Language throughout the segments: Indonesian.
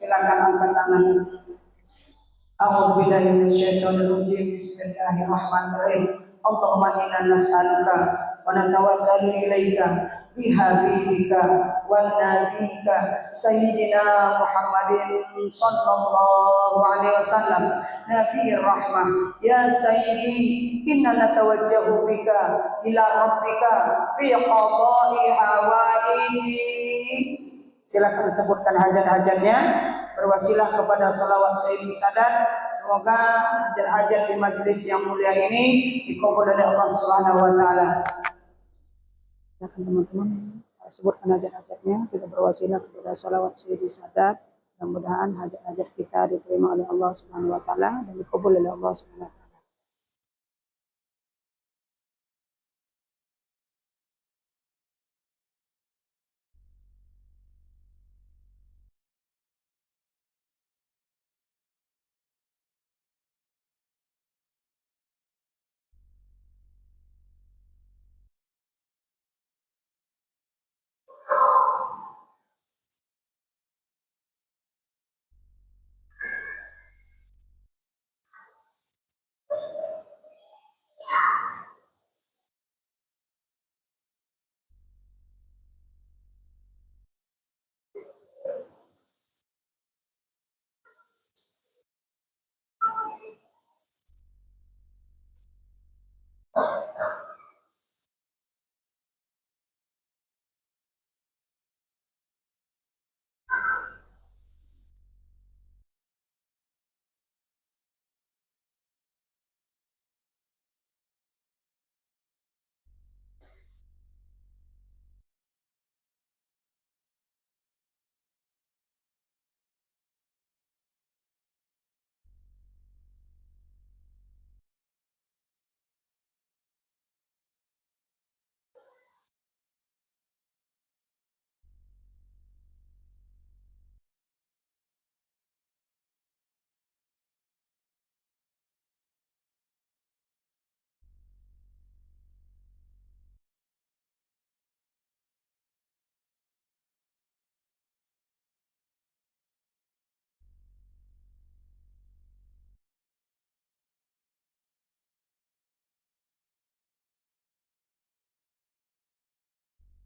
Silakan angkat tangan. A'udzubillahi minasyaitonirrajim. Bismillahirrahmanirrahim. Allahumma inna nas'aluka wa natawassalu ilaika bihabibika wa nabiyika sayyidina Muhammadin sallallahu alaihi wasallam nabiyir rahmah ya sayyidi inna natawajjahu bika ila rabbika fi qada'i hawaii. Silakan sebutkan hajat-hajatnya, berwasilah kepada salawat Sayyidi Sadat. Semoga hajat-hajat di majelis yang mulia ini dikabul oleh Allah Subhanahu wa taala. Silakan teman-teman sebutkan hajat-hajatnya, kita berwasilah kepada salawat Sayyidi Sadat. Mudah-mudahan hajat-hajat kita diterima oleh Allah Subhanahu wa taala dan dikabul oleh Allah Subhanahu wa taala.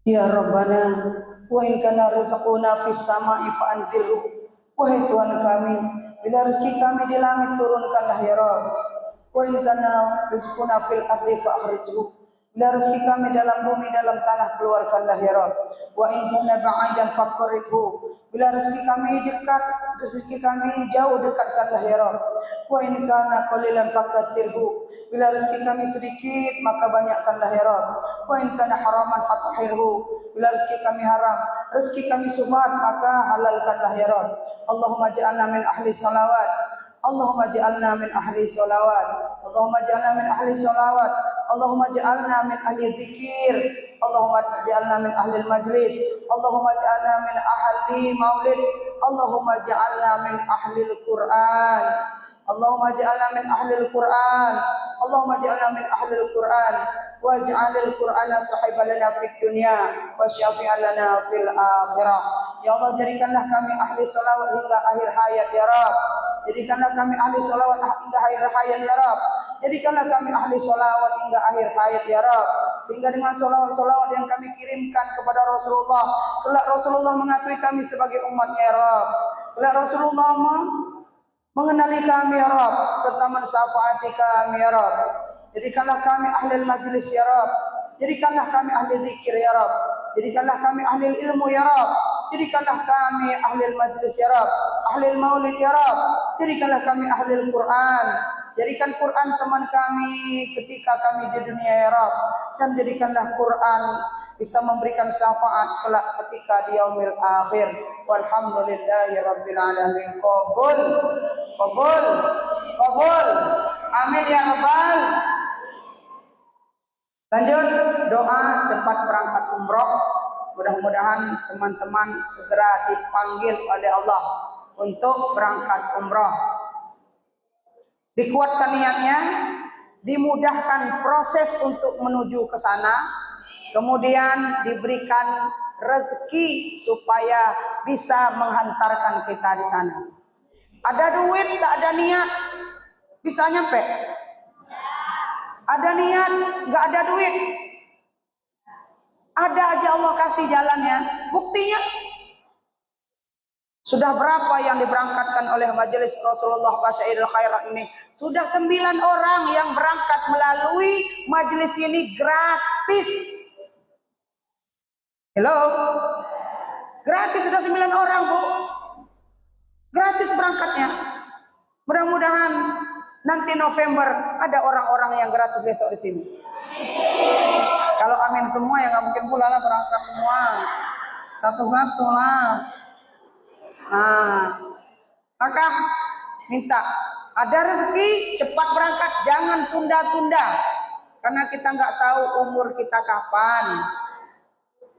Ya Rabbana, wa in kana rizquna fis sama'i fa'anzilhu. Wahai Tuhan kami, bila rezeki kami di langit turunkanlah ya Rabb. Wa in kana rizquna fil ardi fa'akhrijhu. Bila rezeki kami dalam bumi, dalam tanah, keluarkanlah ya Rabb. Wa in kana ba'idan faqribhu. Bila rezeki kami dekat, rezeki kami jauh, dekatkanlah ya Rabb. Wa in kana qalilan fakaththirhu. Bila rezeki kami sedikit, maka banyakkanlah ya Rabb. Wa in kana haraman fatahhirhu. Bila rezeki kami haram, rezeki kami subhat, maka halalkanlah ya Rabb. Allahumma ja'alna min ahli salawat. Allahumma ja'alna min ahli salawat. Allahumma ja'alna min ahli salawat. Allahumma ja'alna min ahli dzikir. Allahumma ja'alna min ahli majlis. Allahumma ja'alna min ahli maulid. Allahumma ja'alna min ahli al-Qur'an. Allahumma ja'alna min ahli al-Qur'an. Allahumma ja'alna min ahli al-Qur'an. Waj'alil Qur'ana sahiban lana fid dunya wa syafi'an lana fil akhirah. Ya Allah, jadikanlah kami ahli salawat hingga akhir hayat ya Rabb. Jadikanlah kami ahli salawat hingga akhir hayat ya Rabb. Jadikanlah kami ahli salawat hingga akhir hayat ya Rabb. Sehingga dengan salawat-salawat yang kami kirimkan kepada Rasulullah, kelak Rasulullah mengakui kami sebagai umatnya ya Rabb. Kelak Rasulullah mengenali kami ya Rabb, serta mensyafaati kami ya Rabb. Jadikanlah kami ahli majlis ya Rabb. Jadikanlah kami ahli zikir ya Rabb. Jadikanlah kami ahli ilmu ya Rabb. Jadikanlah kami ahli majlis ya Rabb. Ahli maulid ya Rabb. Jadikanlah kami ahli Quran. Jadikan Quran teman kami ketika kami di dunia ya Rabb. Dan jadikanlah Quran bisa memberikan syafaat kelak ketika di yaumil akhir. Walhamdulillahi rabbil alamin. Qabul. Qabul. Qabul. Amin ya rabbal. Lanjut, doa cepat berangkat umroh. Mudah-mudahan teman-teman segera dipanggil oleh Allah untuk berangkat umroh. Dikuatkan niatnya, dimudahkan proses untuk menuju ke sana, kemudian diberikan rezeki supaya bisa menghantarkan kita di sana. Ada duit, tak ada niat, bisa nyampe. Ada niat, nggak ada duit. Ada aja Allah kasih jalannya. Buktinya, sudah berapa yang diberangkatkan oleh Majelis Rasulullah Fasyairul Khairat ini? Sudah 9 orang yang berangkat melalui majelis ini gratis. Hello? Gratis, sudah 9 orang, Bu. Gratis berangkatnya. Mudah-mudahan nanti November ada orang-orang yang gratis besok di sini. Kalau amin semua ya nggak mungkin pula lah berangkat semua. Satu-satu lah. Nah, maka minta ada rezeki cepat berangkat, jangan tunda-tunda. Karena kita nggak tahu umur kita kapan.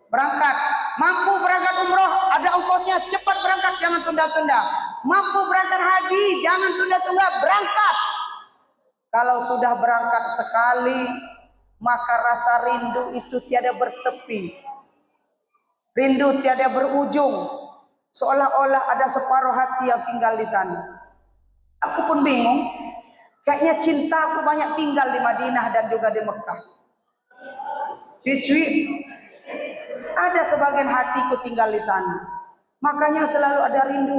Berangkat, mampu berangkat umroh, ada ongkosnya, cepat berangkat, jangan tunda-tunda. Mampu berangkat haji, jangan tunda-tunda, berangkat. Kalau sudah berangkat sekali, maka rasa rindu itu tiada bertepi. Rindu tiada berujung. Seolah-olah ada separuh hati yang tinggal di sana. Aku pun bingung. Kayaknya cintaku banyak tinggal di Madinah dan juga di Mekah. Cuy, ada sebagian hatiku tinggal di sana. Makanya selalu ada rindu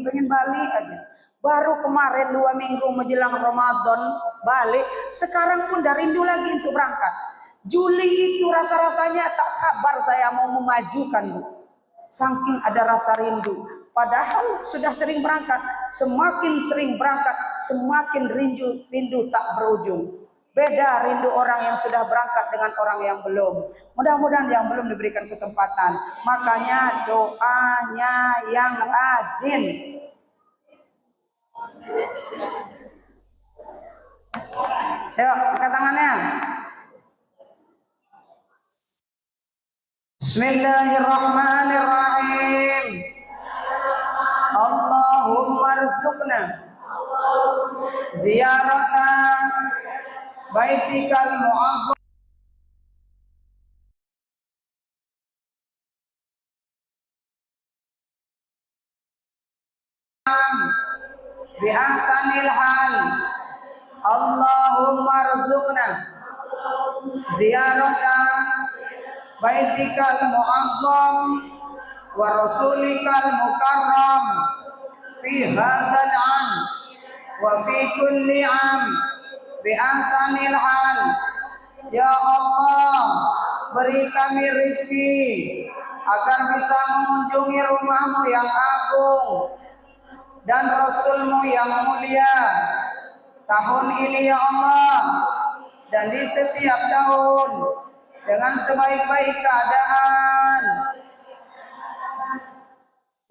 pengen balik aja. Baru kemarin 2 minggu menjelang Ramadan balik, sekarang pun dah rindu lagi untuk berangkat. Juli itu rasa-rasanya tak sabar saya mau memajukan, Bu. Saking ada rasa rindu. Padahal sudah sering berangkat, semakin sering berangkat, semakin rindu tak berujung. Beda rindu orang yang sudah berangkat dengan orang yang belum. Mudah-mudahan yang belum diberikan kesempatan. Makanya doanya yang rajin. Yuk, angkat tangannya. Bismillahirrahmanirrahim. Allahumma rzuqna ziyarata baitikal mu'azzam bi ahsanil hal. Allahumma rzuqna ziyarata baitikal mu'azzam wa rasulikal mukarram fi hadzal 'am wa fi kulli 'am bi ahsanil hal. Ya Allah, beri kami rezeki agar bisa mengunjungi rumahmu yang agung dan Rasulmu yang mulia tahun ini ya Allah, dan di setiap tahun dengan sebaik-baik keadaan.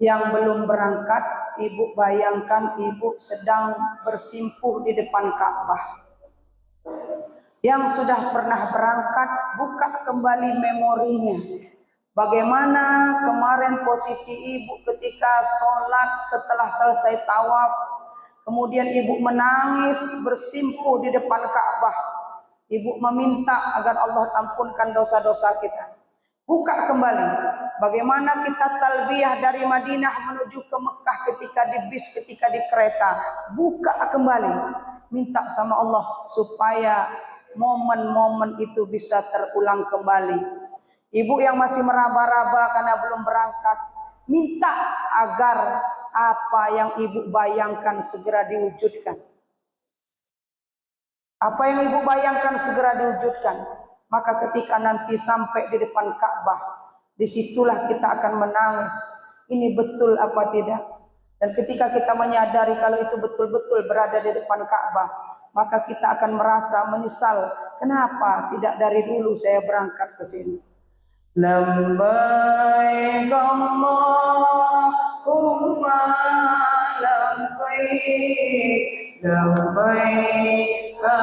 Yang belum berangkat, ibu bayangkan ibu sedang bersimpuh di depan Ka'bah. Yang sudah pernah berangkat, buka kembali memorinya. Bagaimana kemarin posisi ibu ketika sholat setelah selesai tawaf, kemudian ibu menangis bersimpuh di depan Ka'bah. Ibu meminta agar Allah ampunkan dosa-dosa kita. Buka kembali bagaimana kita talbiyah dari Madinah menuju ke Mekah ketika di bis, ketika di kereta. Buka kembali, minta sama Allah supaya momen-momen itu bisa terulang kembali. Ibu yang masih meraba-raba karena belum berangkat, minta agar apa yang ibu bayangkan segera diwujudkan. Apa yang ibu bayangkan segera diwujudkan. Maka ketika nanti sampai di depan Ka'bah, disitulah kita akan menangis. Ini betul apa tidak? Dan ketika kita menyadari kalau itu betul-betul berada di depan Ka'bah, maka kita akan merasa menyesal. Kenapa tidak dari dulu saya berangkat ke sini? Labbaik Allahumma labbaik, labbaik la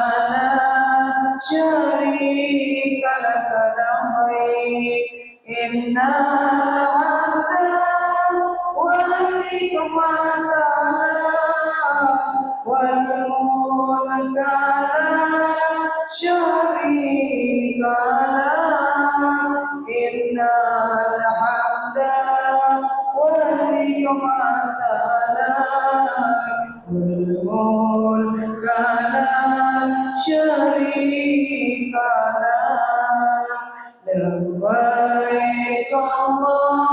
syarika lak labbaik, innal hamda wal nikmata wal mulka la syarika lak, innal hamda wal nikmata wal mulka la syarika lak. Labbaik Allahumma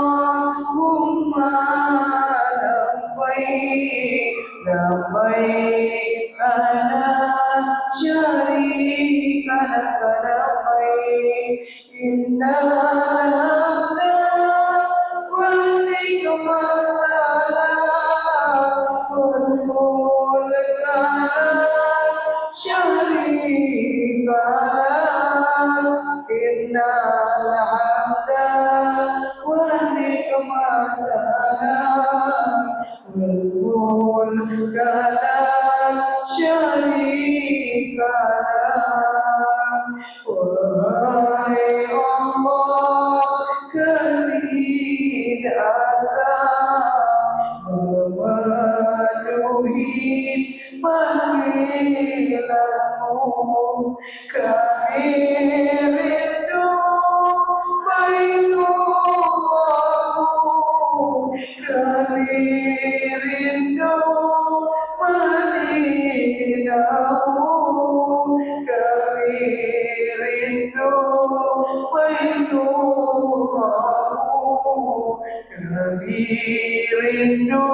labbaik, labbaik la syarika lak labbaik, innal hamda wal nikmata wal mulka la syarika lak, innal hamda wal nikmata wal mulka la syarika lak. Wahai Allah, kalian memenuhi panggilanmu. Kami rindu baitullah, kami rindu Madinahmu, kami rindu baitullah, kami rindu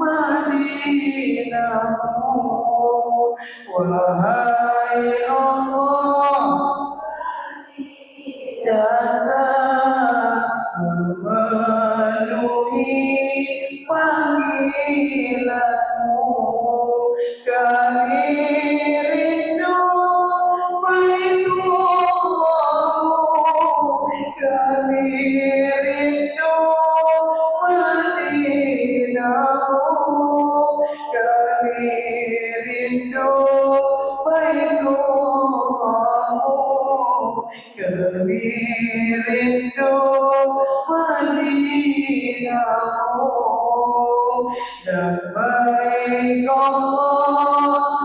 Madinahmu. Wahai Allah, datang memenuhi panggilanmu. Kami rindu baitullah, kami rindu Madinahmu, kami rindu baitullah, kami rindu Madinahmu. Labbaik Allahumma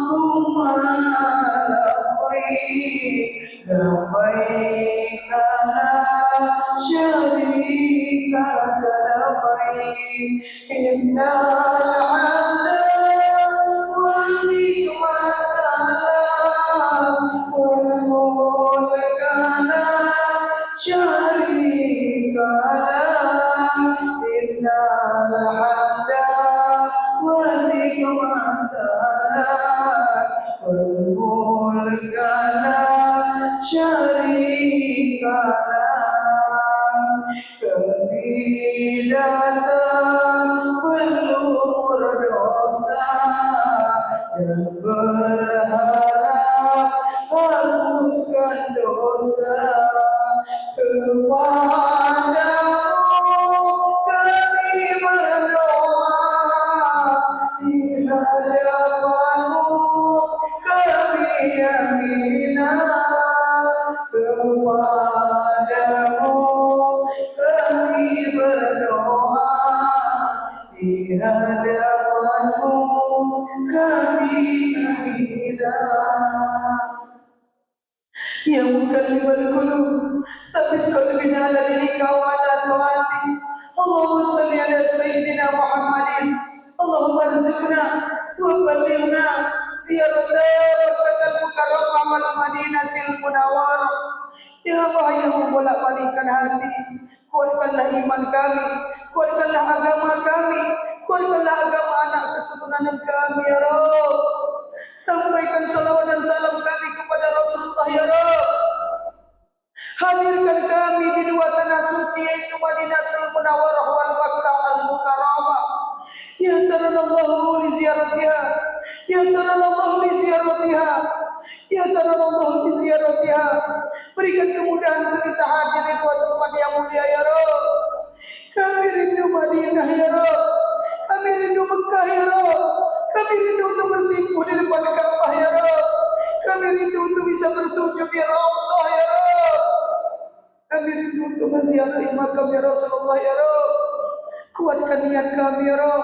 labbaik, labbaik la syarika lak labbaik, innal hamda wal nikmata wal mulka la syarika segala syarikat. Kami datang penuh berdosa dan berharap hapuskan dosa. Kepadamu kami berdoa, di hadapanmu kami yakinah. Kepadamu kami berdoa, di hadapanmu kami yakinah. Ya mukallibal qulub, tsabbit qalbina ala dinika wa ala ta'atik. Allahumma salli ala sayyidina Muhammadin. Allahumma arzuqna wa ballighna ziyarata Makkah Mukarramah wal Madinatil Munawwarah. Ya Allah, yang membolak-balikkan hati, kuatkanlah iman kami, kuatkanlah agama kami, kuatkanlah agama anak keturunan kami ya Rabb. Sampaikan salawat dan salam kami kepada Rasulullah ya Rabb. Hadirkan kami di dua tanah suci yaitu Madinatul Munawwarah wal Makkah Al-Mukarramah. Ya sallallahu li ziyaratiha, ya sallallahu li ziyaratiha, ya sallallahu li ziyaratiha. Berikan kemudahan untuk bisa hadir di dua tempat yang mulia ya Rabb. Kami rindu Madinah ya Rabb, kami rindu Mekah ya Rabb, kami rindu untuk bersimpuh di depan Ka'bah ya Rabb, kami rindu untuk bisa bersujud ya Allah ya Rabb, kami rindu untuk menziarahi makam ya Rasulullah ya Rabb. Kuatkan niat kami ya Rabb,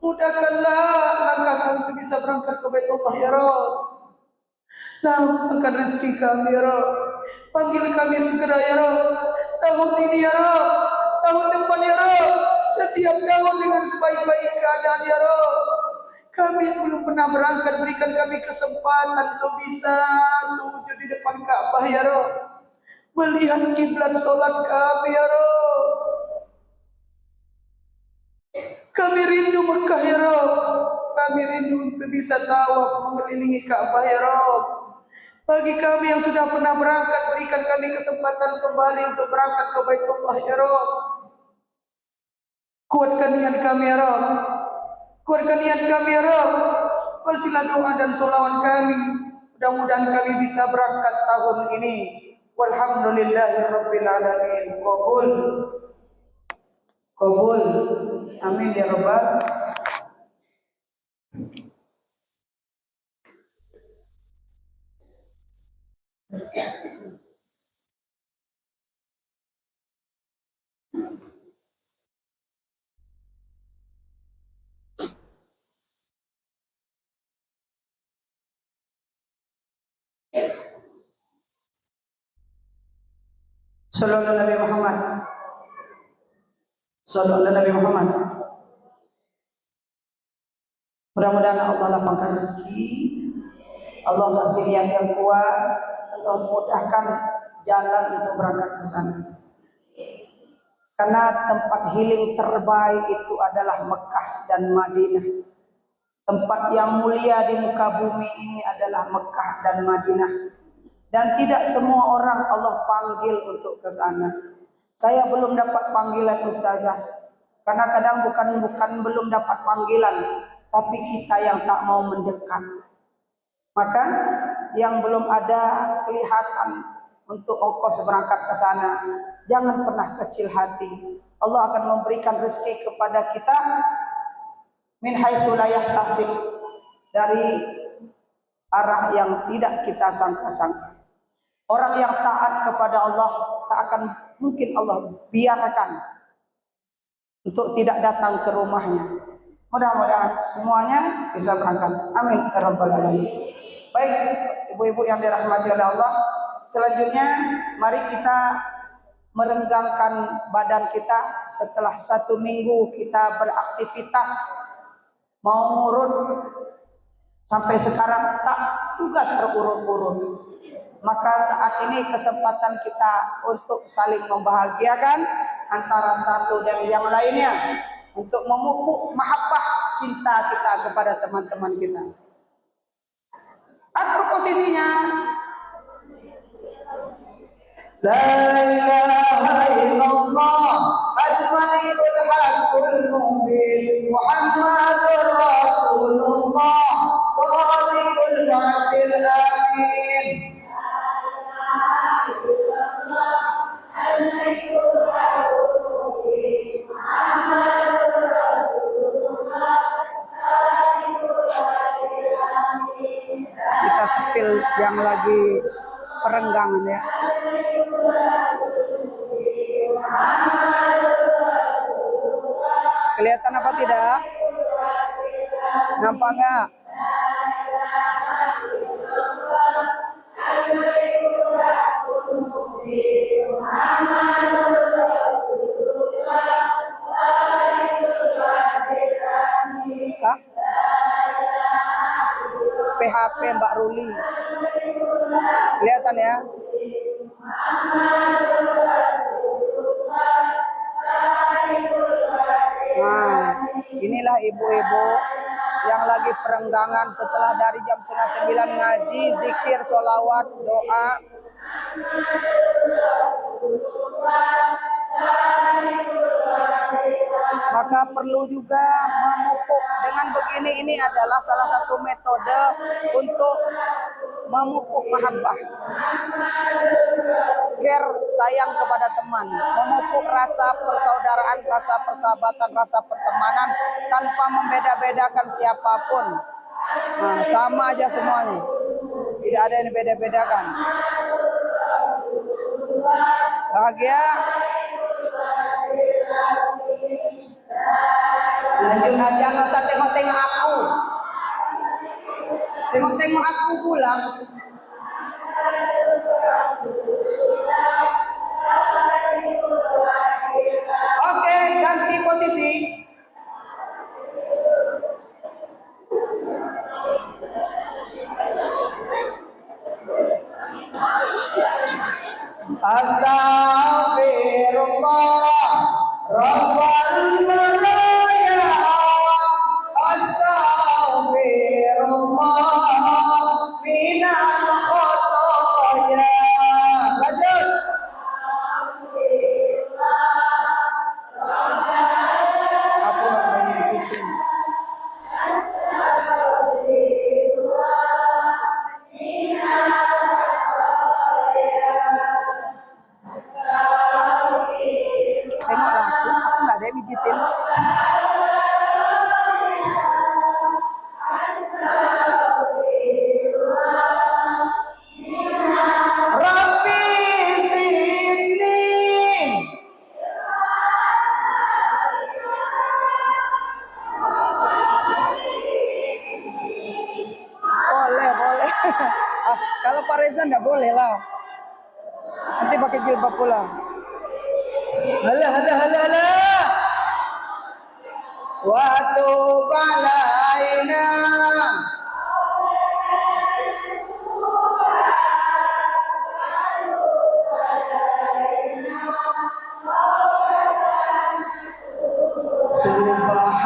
mudahkanlah langkah kami untuk bisa berangkat ke Baitullah ya Rabb. Lapangkan rezeki kami ya Rabb, panggil kami segera ya Rabb. Tahun ini ya Rabb, tahun depan ya Rabb, setiap tahun dengan sebaik-baik keadaan ya Rabb. Kami belum pernah berangkat, berikan kami kesempatan untuk bisa sujud di depan Ka'bah ya Rabb, melihat kiblat solat kami ya Rabb. Kami rindu Mekah ya Rabb, kami rindu untuk bisa tawaf mengelilingi Ka'bah ya Rabb. Bagi kami yang sudah pernah berangkat, berikan kami kesempatan kembali untuk berangkat ke Baitullah ya Rabb. Kuatkan niat kami ya Rabb, kuatkan niat kami ya Rabb. Wasilah doa dan sholawat kami, mudah-mudahan kami bisa berangkat tahun ini. Walhamdulillahirabbil alamin. Qabul, qabul, amin ya rabbal. Sallallahu Nabi Muhammad, sallallahu Nabi Muhammad. Mudah-mudahan Allah lapangkan rezeki, Allah kasih niat yang kuat, Allah mudahkan jalan untuk berangkat ke sana. Karena tempat healing terbaik itu adalah Mekah dan Madinah. Tempat yang mulia di muka bumi ini adalah Mekah dan Madinah. Dan tidak semua orang Allah panggil untuk ke sana. Saya belum dapat panggilan ustazah. Karena kadang bukan belum dapat panggilan, tapi kita yang tak mau mendekat. Maka yang belum ada kelihatan untuk ongkos berangkat ke sana, jangan pernah kecil hati. Allah akan memberikan rezeki kepada kita min haitsu la yahtasib, dari arah yang tidak kita sangka-sangka. Orang yang taat kepada Allah tak akan mungkin Allah biarkan untuk tidak datang ke rumahnya. Mudah-mudahan semuanya bisa berangkat. Amin ya rabbal alamin. Baik, ibu-ibu yang dirahmati oleh Allah, selanjutnya mari kita merenggangkan badan kita setelah 1 minggu kita beraktivitas mau ngurut sampai sekarang tak juga terurut-urut. Maka saat ini kesempatan kita untuk saling membahagiakan antara satu dan yang lainnya, untuk memupuk mahabbah cinta kita kepada teman-teman kita. Atur posisinya, La ilaha illallah al-malikul haqqul mubin Muhammadur Rasulullah shadiqul wa'dil amin. Kita sepil yang lagi perenggangan ya. Kelihatan apa tidak? Nampak nggak? Hah? PHP Mbak Ruli. Kelihatan ya? Nah, inilah ibu-ibu yang lagi perenggangan setelah dari jam 8:30 ngaji, zikir, sholawat, doa. Maka perlu juga memupuk. Dengan begini, ini adalah salah satu metode untuk memupuk mahabbah, care, sayang kepada teman, memupuk rasa persaudaraan, rasa persahabatan, rasa pertemanan tanpa membeda-bedakan siapapun. Nah, sama aja semuanya, tidak ada yang beda-bedakan. Bahagia. Lanjut aja, nggak usah tengok-tengok aku. Tengok-tengok aku pulang. Oke, ganti posisi. Astagfirullah Rabbal malaya. Astagfirullah minal khotoya. Lanjut. Aku nggak mau ngikutin. Tengoklah aku nggak ada yang mijitin. Rabbi zidni. Boleh. Kalau Pak Reza nggak boleh lah. Nanti pakai jilbab pula. Hala. Wa tub alaina. Subhanallah.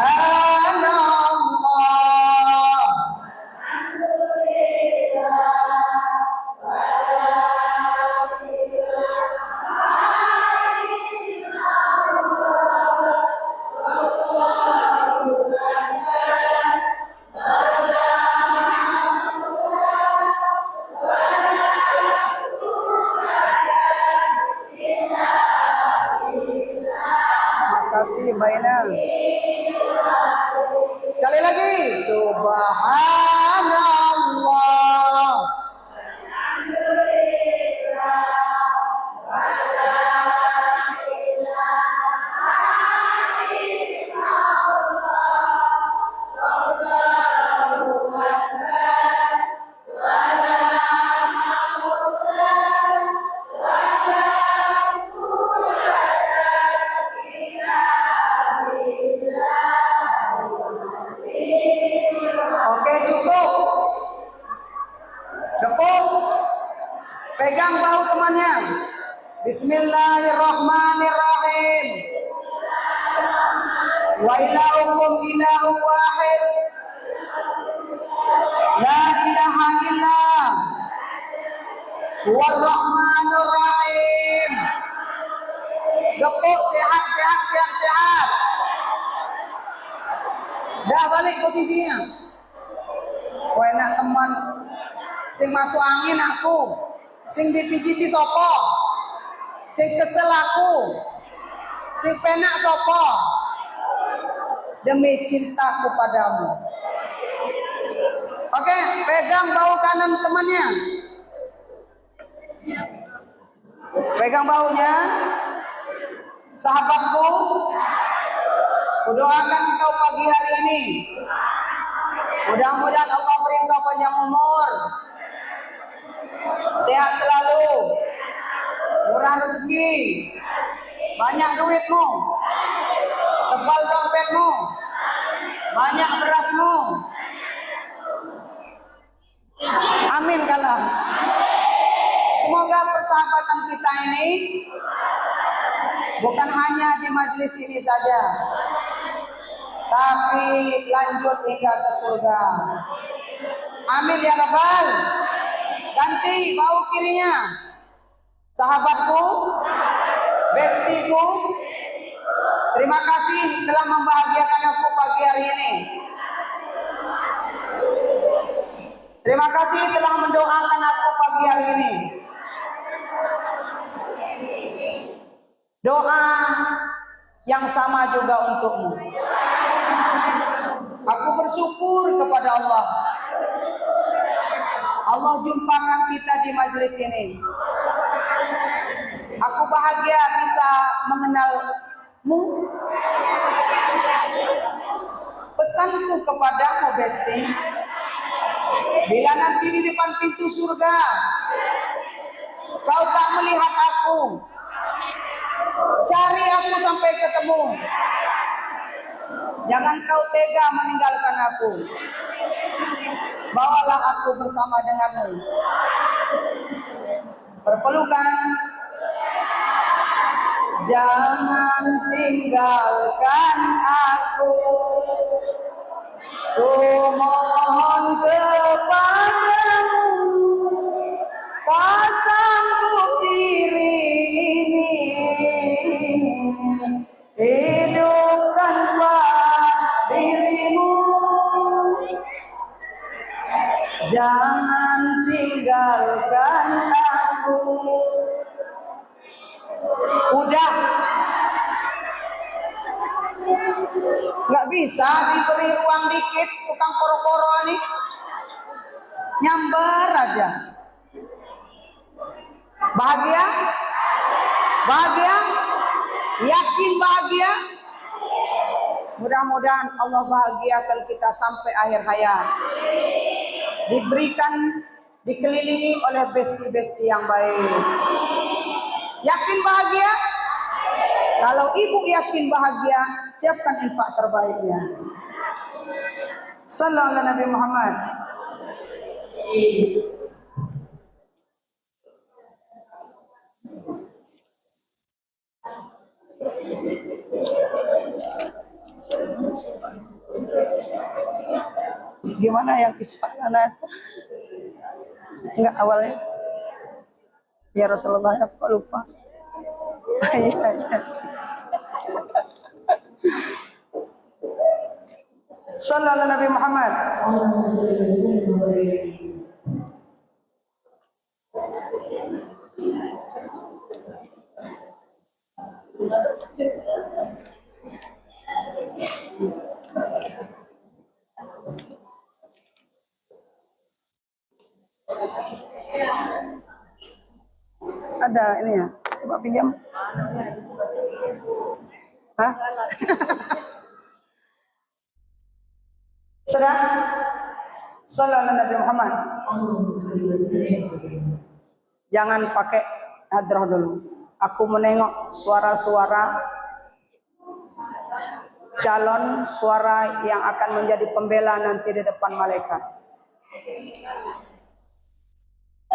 Makasih Mbak Ina. Sekali lagi. Subhanallah. Oke, cukup. Gepuk. Pegang bahu temannya. Bismillahirrahmanirrahim. Wa ilaukum ilahun wahid. La ilaha illallah. War rahmanur rahim. Gepuk, sehat, sehat, sehat, sehat. Dah balik posisinya. Kowe enak teman sing masuk angin aku, sing dipijiti sopo, sing kesel aku, sing penak sopo. Demi cintaku padamu. Oke, pegang bahu kanan temannya. Pegang bahunya. Sahabatku, kudoakan kau pagi hari ini. Mudah-mudahan Allah beri kau panjang umur, sehat selalu, murah rezeki, banyak duitmu, tebal dompetmu, banyak berasmu. Amin kalam. Semoga persahabatan kita ini bukan hanya di majelis ini saja, tapi lanjut hingga ke surga. Amin ya rabbal. Ganti bahu kirinya. Sahabatku, bestiku, terima kasih telah membahagiakan aku pagi hari ini. Terima kasih telah mendoakan aku pagi hari ini. Doa yang sama juga untukmu. Aku bersyukur kepada Allah. Allah jumpakan kita di majelis ini. Aku bahagia bisa mengenalmu. Pesanku kepadamu, Besti, bila nanti di depan pintu surga kau tak melihat aku, cari aku sampai ketemu. Jangan kau tega meninggalkan aku. Bawalah aku bersama denganmu. Berpelukan. Jangan tinggalkan aku. Ku mohon kepadamu, pasangku diri ini, hidupkanlah dirimu. Jangan tinggalkan aku. Udah, nggak bisa diberi uang dikit tukang koro-koro ini, nyamber aja. Bahagia? Bahagia? Yakin bahagia? Mudah-mudahan Allah bahagiakan kita sampai akhir hayat. Diberikan, dikelilingi oleh besti-besti yang baik. Yakin bahagia? Kalau ibu yakin bahagia, siapkan infak terbaiknya. Sallallahu alaihi Nabi Muhammad. Gimana yang isfak anak? Enggak awalnya. Ya Rasulullah, apa lupa? Sallallahu alaihi Nabi Muhammad. Ada ini ya, coba pinjam. Hah? Sudah? Sallallahu alaihi Nabi Muhammad. Jangan pakai hadroh dulu. Aku menengok suara-suara calon suara yang akan menjadi pembela nanti di depan malaikat.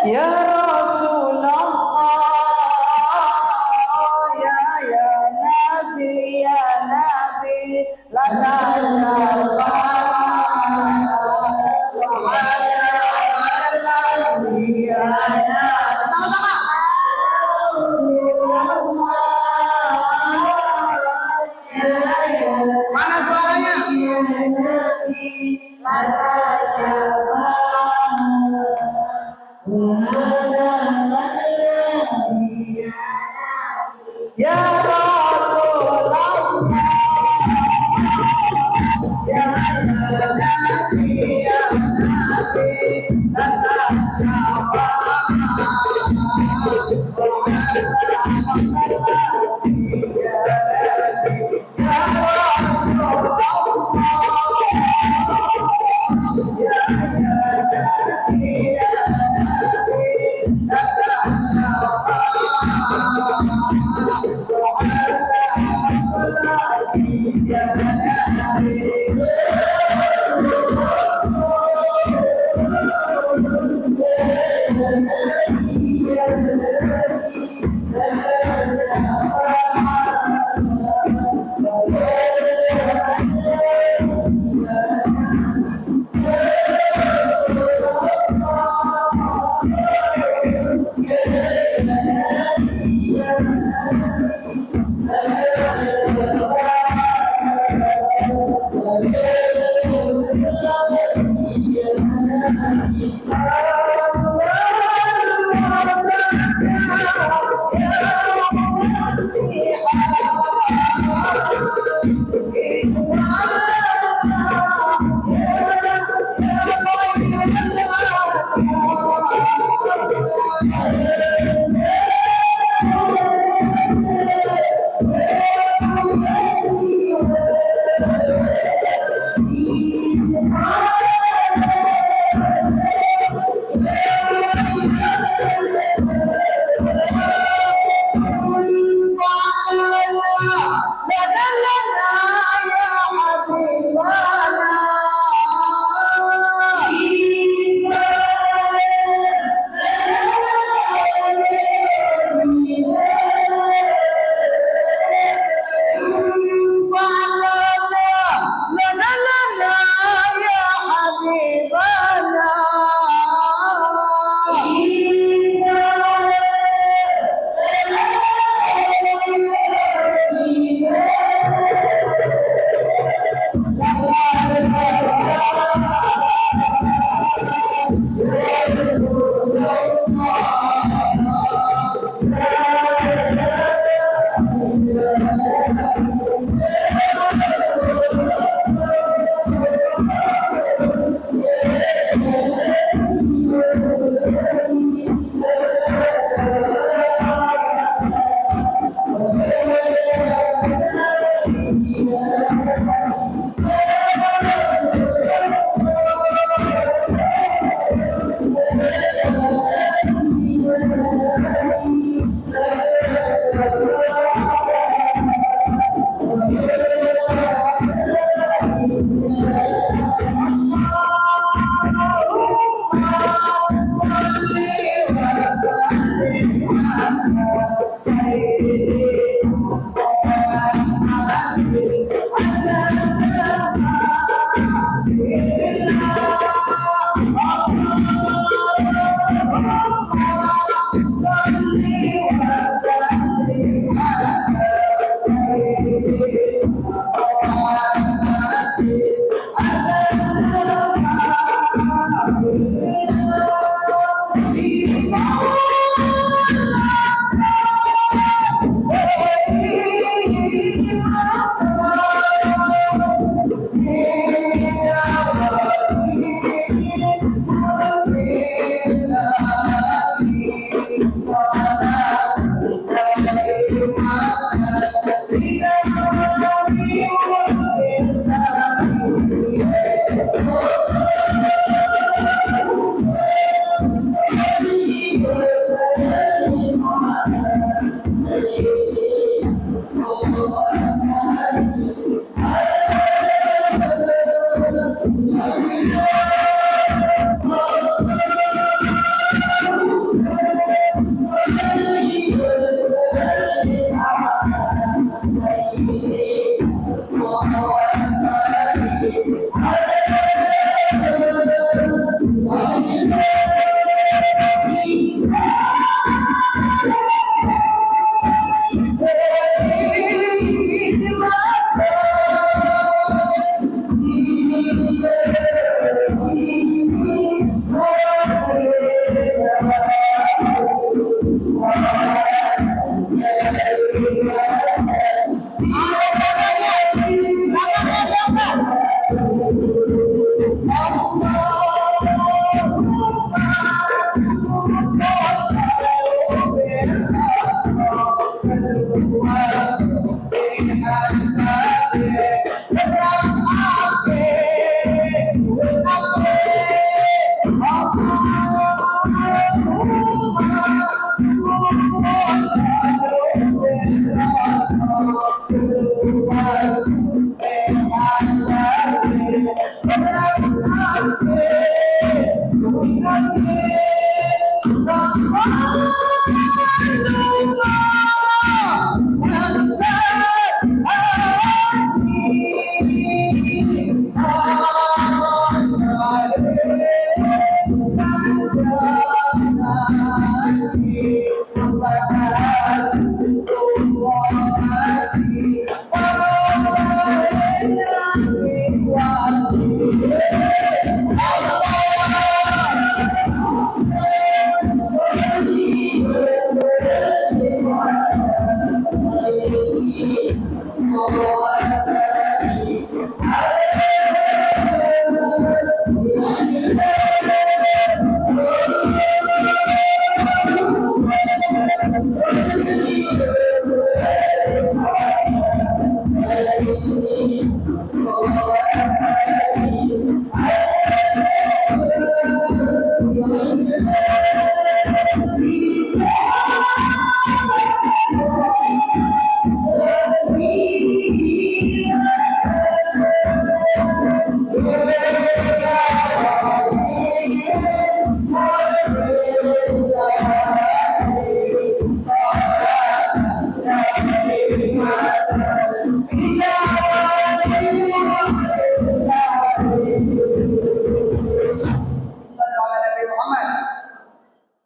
Ya Rasulullah, ya Nabi, lana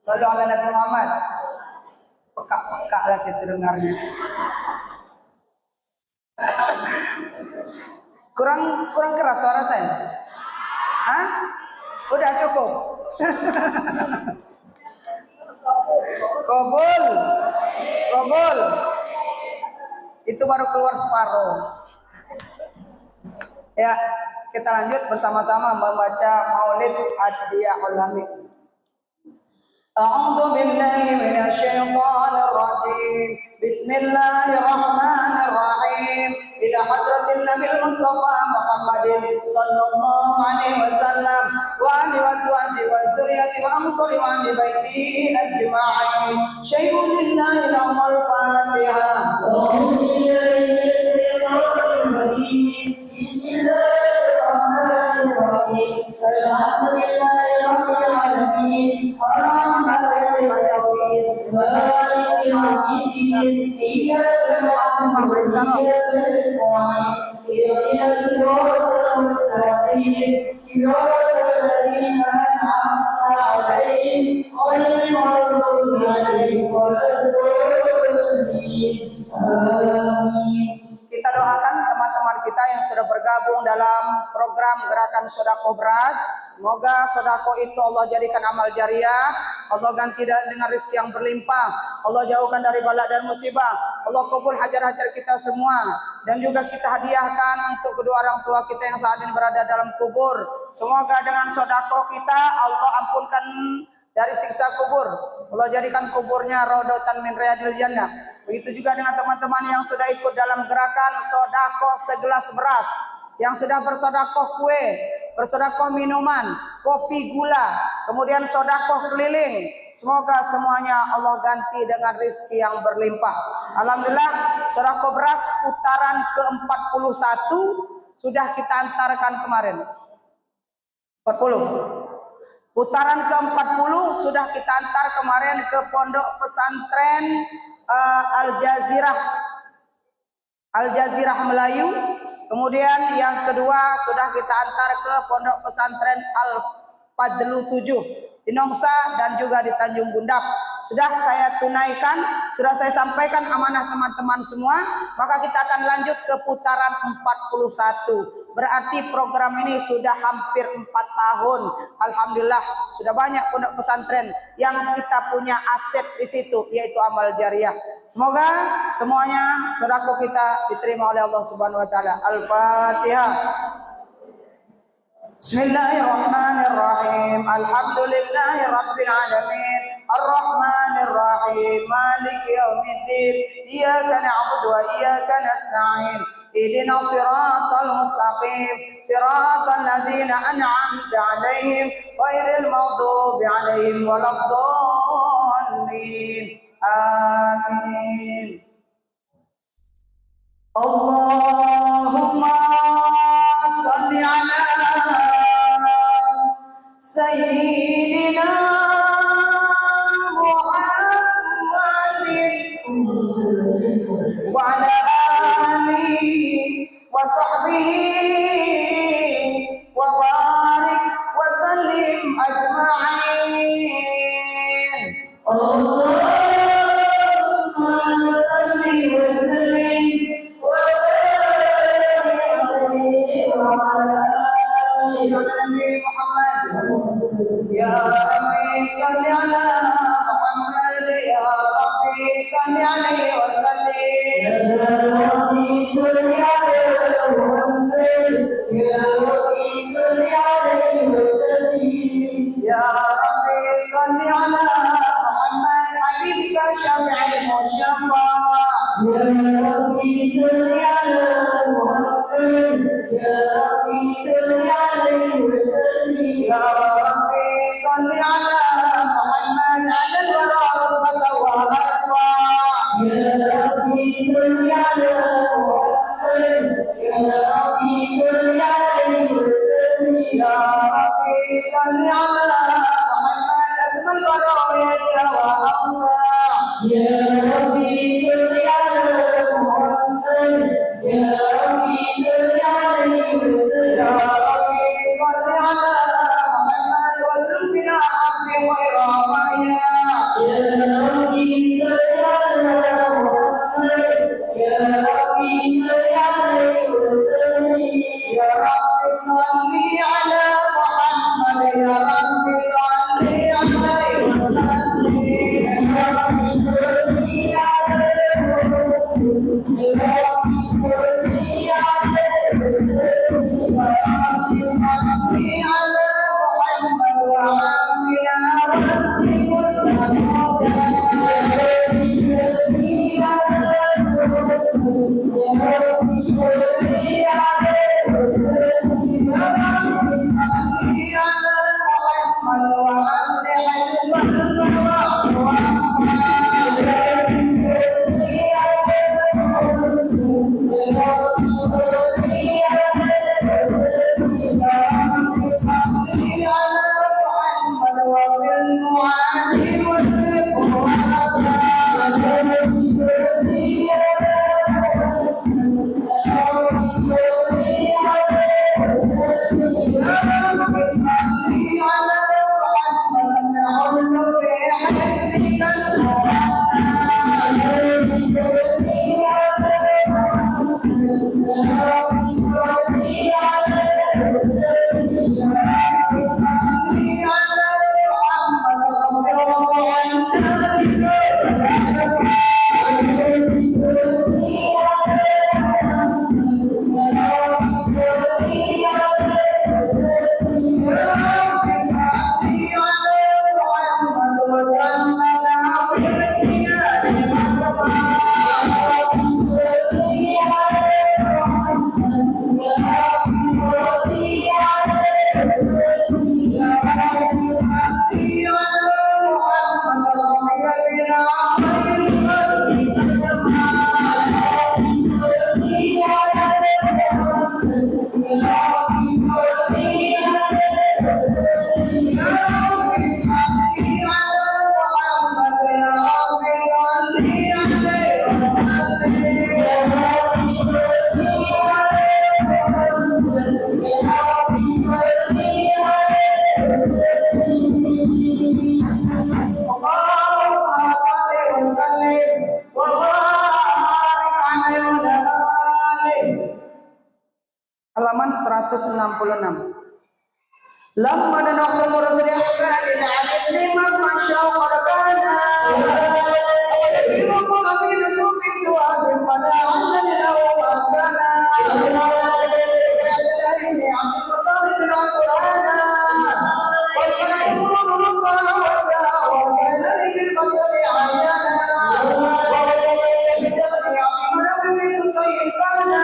Sallu ala Nabi Muhammad. Peka-peka lah saya dengarnya. Kurang keras suara saya. Hah? Udah cukup. Kabul. Kabul. Itu baru keluar separuh. Ya, kita lanjut bersama-sama membaca Maulid Adiyah Ulamik. أعوذ بالله من الشيطان الرجيم بسم الله الرحمن الرحيم إلى حضرة النبي المصطفى محمد صلى الله عليه وسلم وآل أزواجه وذريته وأنصار وآل بيته أجمعين شيء لله لهم الفاتحة. أعوذ بالله من الشيطان الرجيم بسم الله الرحمن الرحيم الحمد لله رب العالمين الرحمن الرحيم مالك يوم الدين إياك نعبد وإياك نستعين اهدنا الصراط المستقيم صراط الذين أنعمت عليهم غير المغضوب عليهم ولا الضالين آمين. Kita doakan teman-teman kita yang sudah bergabung dalam program Gerakan Sodako Beras. Semoga sodako itu Allah jadikan amal jariah. Allah ganti dengan rezeki yang berlimpah. Allah jauhkan dari bala dan musibah. Allah kabul hajar-hajar kita semua. Dan juga kita hadiahkan untuk kedua orang tua kita yang saat ini berada dalam kubur. Semoga dengan sodako kita Allah ampunkan dari siksa kubur. Allah jadikan kuburnya raudhatan min riyadil jannah. Begitu juga dengan teman-teman yang sudah ikut dalam gerakan sodako segelas beras, yang sudah bersodakoh kue, bersodakoh minuman, kopi gula, kemudian sodakoh keliling. Semoga semuanya Allah ganti dengan rezeki yang berlimpah. Alhamdulillah, sodakoh beras putaran ke-41 sudah kita antarkan kemarin. 40. Putaran ke-40 sudah kita antar kemarin ke Pondok Pesantren Al-Jazirah Melayu. Kemudian yang kedua sudah kita antar ke Pondok Pesantren Al-Fadlu 7 di Nongsa dan juga di Tanjung Bundak. Sudah saya tunaikan, sudah saya sampaikan amanah teman-teman semua. Maka kita akan lanjut ke putaran 41. Berarti program ini sudah hampir 4 tahun. Alhamdulillah, sudah banyak pondok pesantren yang kita punya aset di situ, yaitu amal jariah. Semoga semuanya sedekah kita diterima oleh Allah Subhanahu wa taala. Al-Fatihah. Bismillahirrahmanirrahim. Alhamdulillahi rabbil alamin. Ar-Rahmanir Rahim. Maliki yaumiddin. Iyyaka na'budu wa iyyaka nasta'in. Ihdinas siratal mustaqim. Siratal ladzina an'amta 'alaihim ghairil maghdubi 'alaihim waladdallin. Amin. Allahumma shalli 'ala sayyidina Muhammad ربي صل عليه وسلم يا ربي صل على محمد حبيبك شفيع المشفع يا ربي صل على محمد على الورى ربك وأرفع يا ربي صل على محمد اسم البرايا وأوسع يا ربي صل على محمد وسلمنا عبد وإراميا يا رب صل على محمد يا رب صل عليه Halaman 166. Lamma nanaqul rasul ahmadin amin liman masya qarakana wa qabil tubi wa pada anna lahu makana ini amin qadar qurana wa kana yaqulu qala wa kana bil basari ayana wa yajri amin min sayyidana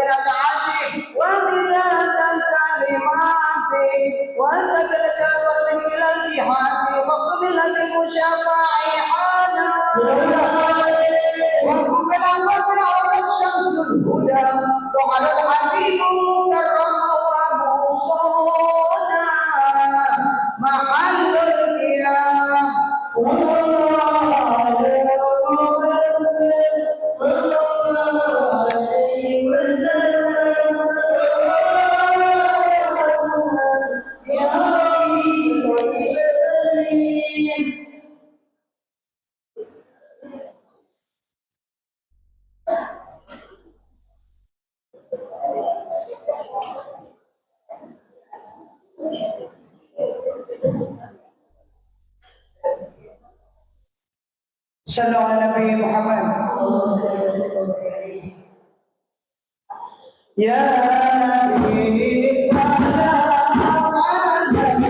وزنة عرشه ومداد كلماته وتتجاوز إلى الجهات وقبلت المشافعة حالا وقبل وقبل الشمس الهدى وعلى الحبيب كرم وموصونا محل القيام صلى الله عليه وسلم يا ربي صل وسلم. صلوا على النبي محمد. يا نبي سلام عليك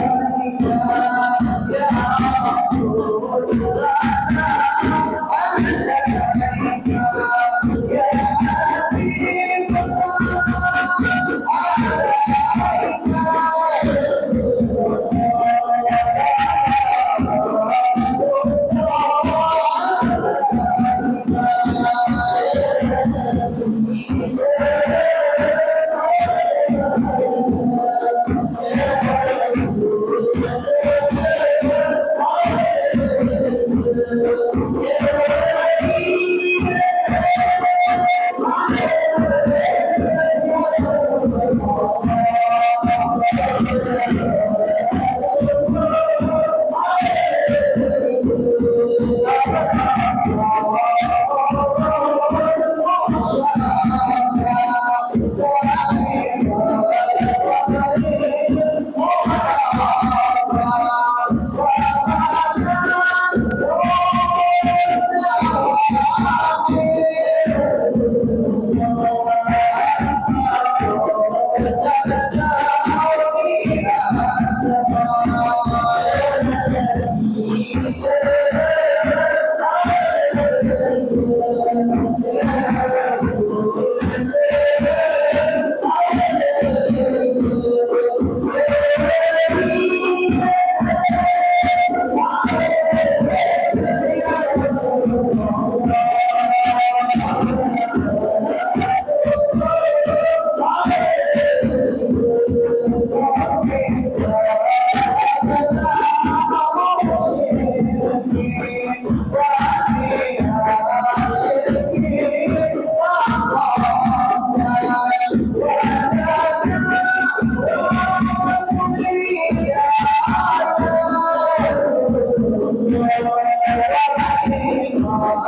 يا رسول الله عليك يا حبيب الله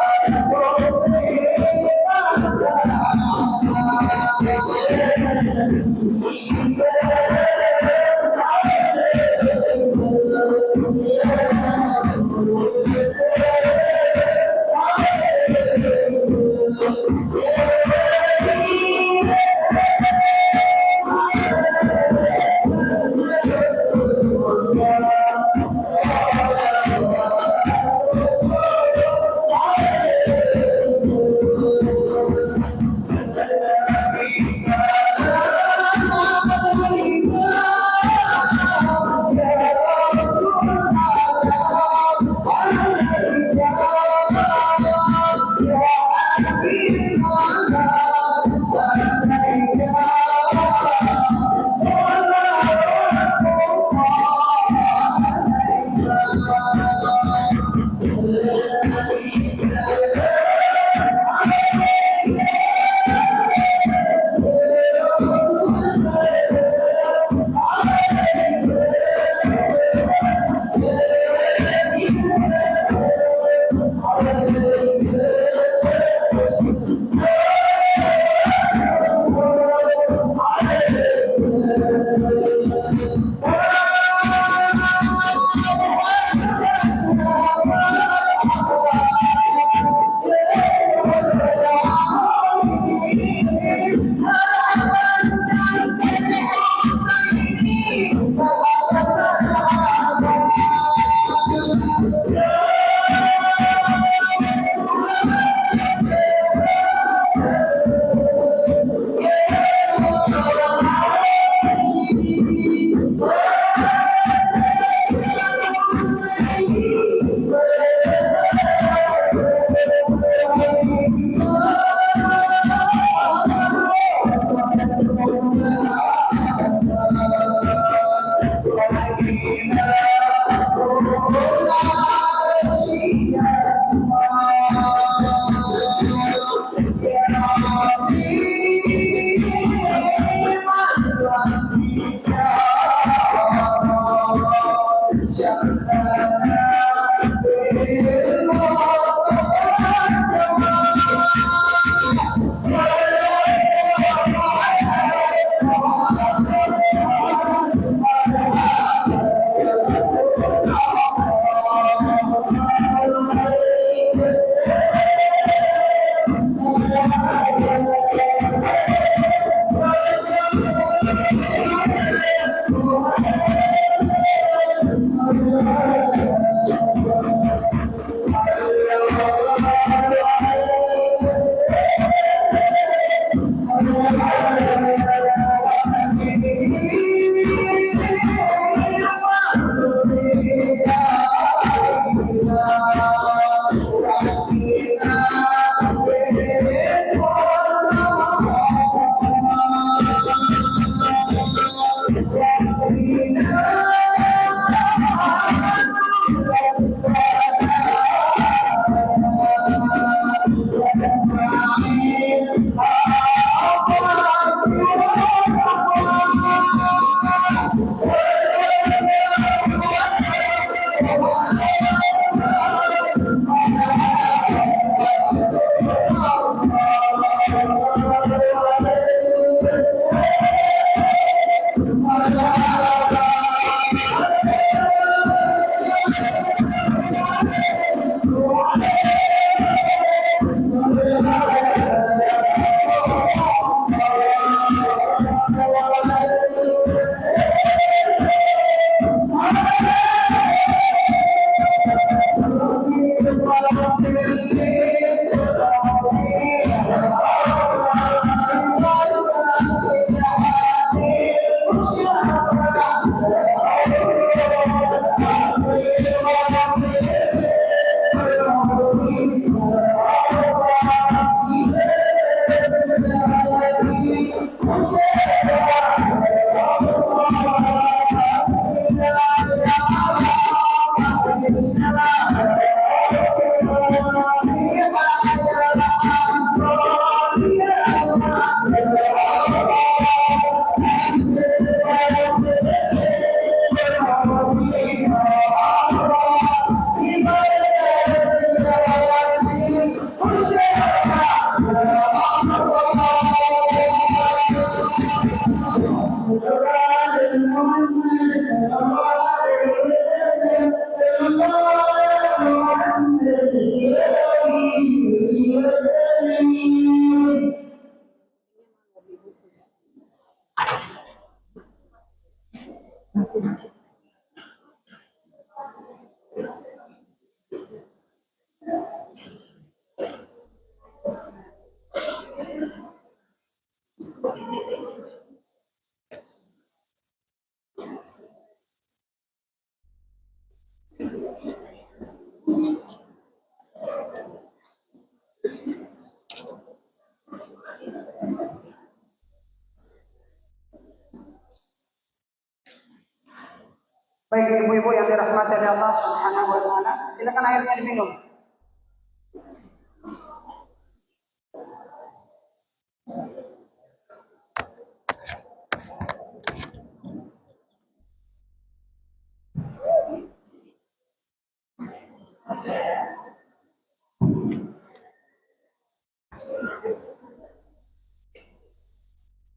Baik ibu-ibu yang dirahmati oleh Allah Subhanahu wa taala, silakan airnya diminum.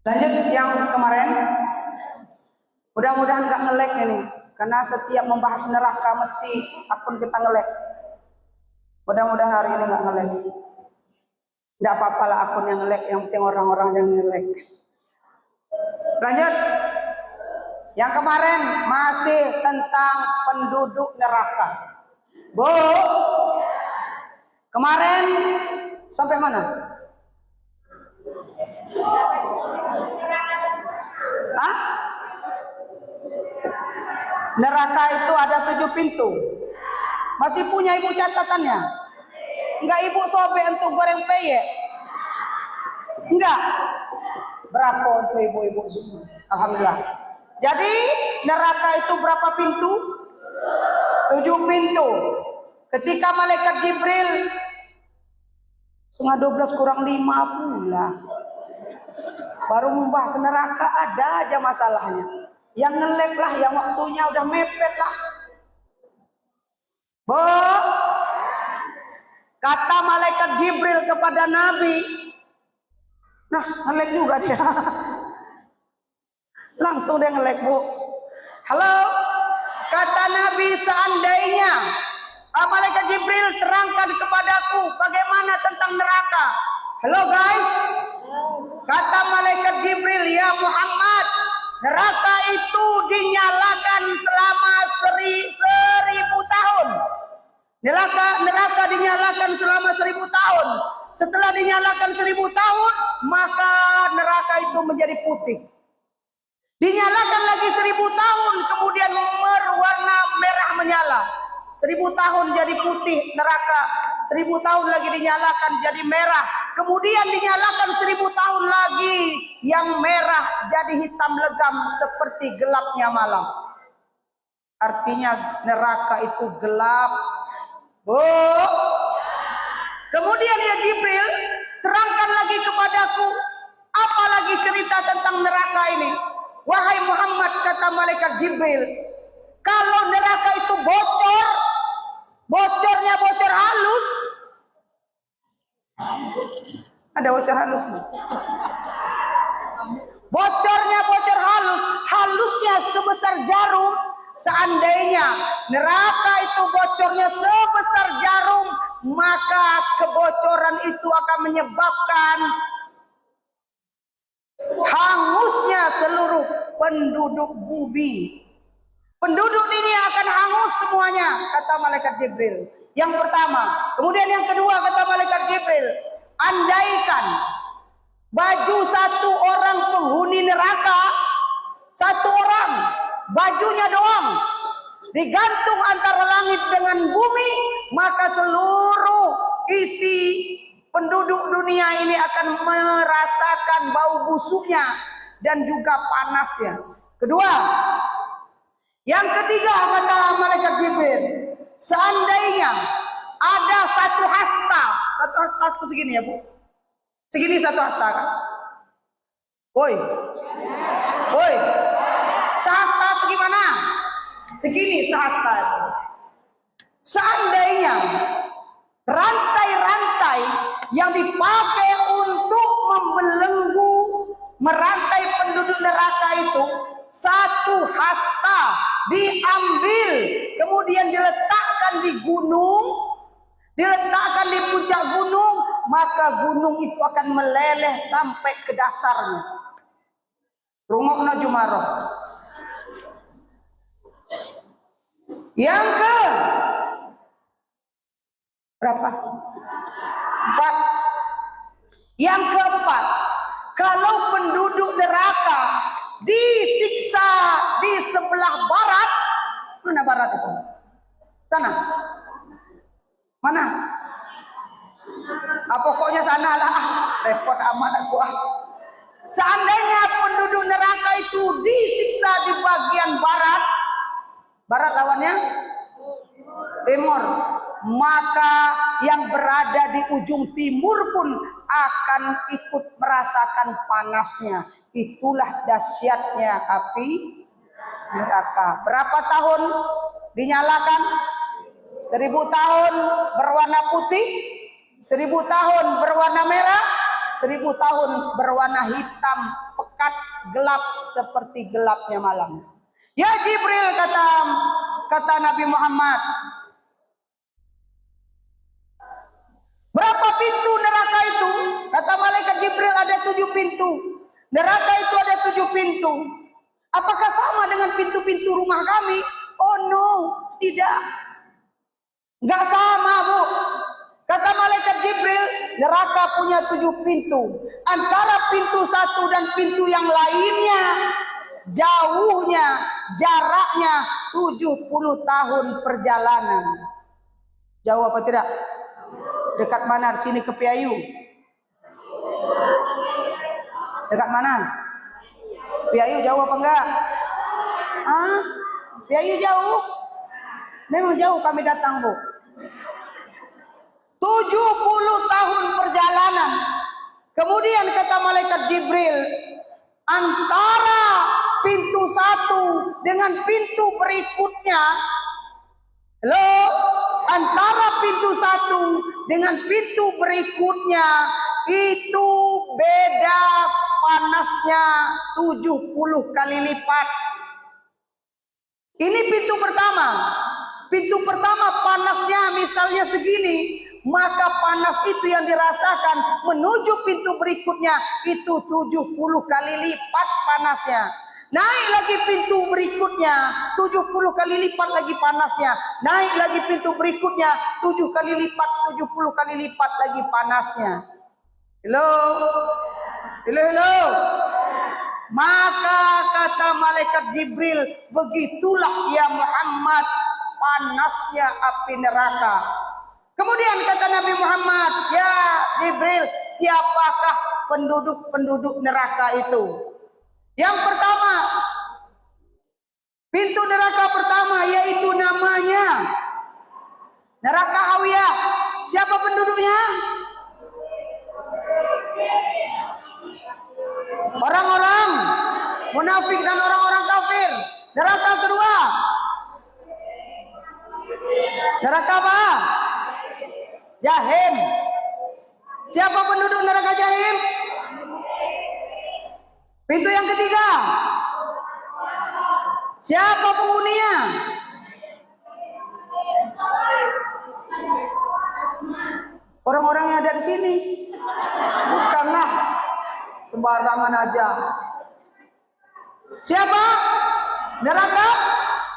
Lanjut yang kemarin, mudah-mudahan nggak nge-lag ini, karena setiap membahas neraka mesti akun kita nge-lag. Mudah-mudahan hari ini nggak nge-lag. Tidak apa-apa lah akun yang nge-lag, yang penting orang-orang yang nge-lag. Lanjut, yang kemarin masih tentang penduduk neraka. Bu, kemarin sampai mana? Hah? Neraka itu ada 7 pintu. Masih punya ibu catatannya? Enggak ibu sobek untuk goreng peyek? Enggak. Berapa untuk ibu-ibu semua? Alhamdulillah. Jadi neraka itu berapa pintu? 7 pintu. Ketika malaikat Jibril 11:30 kurang 5 pula baru membahas neraka, ada aja masalahnya. Yang ngelek lah, yang waktunya udah mepet lah. Kata malaikat Jibril kepada Nabi, nah ngelek juga dia. Langsung dia ngelek, Bu. Halo, kata Nabi, seandainya malaikat Jibril terangkan kepadaku bagaimana tentang neraka. Halo guys, kata malaikat Jibril, ya Muhammad, neraka itu dinyalakan selama 1000 tahun. Neraka dinyalakan selama 1000 tahun. Setelah dinyalakan 1000 tahun, maka neraka itu menjadi putih. Dinyalakan lagi 1000 tahun, kemudian berwarna merah menyala. 1000 tahun jadi putih neraka, 1000 tahun lagi dinyalakan jadi merah, kemudian dinyalakan 1000 tahun lagi yang merah jadi hitam legam seperti gelapnya malam. Artinya neraka itu gelap. Kemudian ya Jibril, terangkan lagi kepadaku, apalagi cerita tentang neraka ini. Wahai Muhammad, kata malaikat Jibril, kalau neraka itu bocor, bocornya bocor halus. Ada bocor halus nih. Bocornya bocor halus, halusnya sebesar jarum. Seandainya neraka itu bocornya sebesar jarum, maka kebocoran itu akan menyebabkan hangusnya seluruh penduduk bumi. Penduduk ini akan hangus semuanya, kata malaikat Jibril. Yang pertama. Kemudian yang kedua, kata malaikat Jibril, andaikan baju satu orang penghuni neraka, satu orang, bajunya doang, digantung antara langit dengan bumi, maka seluruh isi penduduk dunia ini akan merasakan bau busuknya dan juga panasnya. Kedua, yang ketiga, kata malaikat Jibril, seandainya ada satu hasta segini ya Bu, segini satu hasta kan? Woi, sehasta itu gimana? Segini sehasta itu. Seandainya rantai-rantai yang dipakai untuk membelenggu merantai penduduk neraka itu satu hasta diambil, kemudian diletakkan di gunung, diletakkan di puncak gunung, maka gunung itu akan meleleh sampai ke dasarnya. Rungokna Jumaroh. Yang ke berapa? 4. Yang keempat, kalau penduduk neraka disiksa di sebelah barat, mana barat itu? Sana. Mana? Pokoknya sana lah. Repot amat aku. Seandainya penduduk neraka itu disiksa di bagian barat, barat lawannya timur, maka yang berada di ujung timur pun akan ikut merasakan panasnya. Itulah dahsyatnya api neraka. Berapa tahun dinyalakan? 1000 tahun berwarna putih, 1000 tahun berwarna merah, 1000 tahun berwarna hitam pekat gelap seperti gelapnya malam. Ya Jibril, kata Nabi Muhammad, berapa pintu neraka itu? Kata malaikat Jibril, ada 7 pintu. Neraka itu ada 7 pintu. Apakah sama dengan pintu-pintu rumah kami? Oh no, tidak. Enggak sama, Bu. Kata malaikat Jibril, neraka punya 7 pintu. Antara pintu satu dan pintu yang lainnya, jauhnya, jaraknya 70 tahun perjalanan. Jauh apa tidak? Dekat mana? Sini ke Piayu. Dekat mana? Piayu jauh apa enggak? Ah, Piayu jauh? Memang jauh kami datang, Bu. 70 tahun perjalanan. Kemudian kata malaikat Jibril, antara pintu satu dengan pintu berikutnya, antara pintu satu dengan pintu berikutnya itu beda panasnya 70 kali lipat. Ini pintu pertama. Pintu pertama panasnya misalnya segini, maka panas itu yang dirasakan menuju pintu berikutnya itu 70 kali lipat panasnya. Naik lagi pintu berikutnya 70 kali lipat lagi panasnya. Naik lagi pintu berikutnya 7 kali lipat, 70 kali lipat lagi panasnya. Hello. Maka kata malaikat Jibril, begitulah ya Muhammad panasnya api neraka. Kemudian kata Nabi Muhammad, ya Jibril, siapakah penduduk-penduduk neraka itu? Yang pertama, pintu neraka pertama yaitu namanya neraka Hawiyah. Siapa penduduknya? Orang-orang munafik dan orang-orang kafir. Neraka kedua, neraka apa? Jahim. Siapa penduduk neraka Jahim? Pintu yang ketiga, siapa penghuninya? Orang-orang yang ada di sini. Bukanlah sembarangan aja. Siapa? Neraka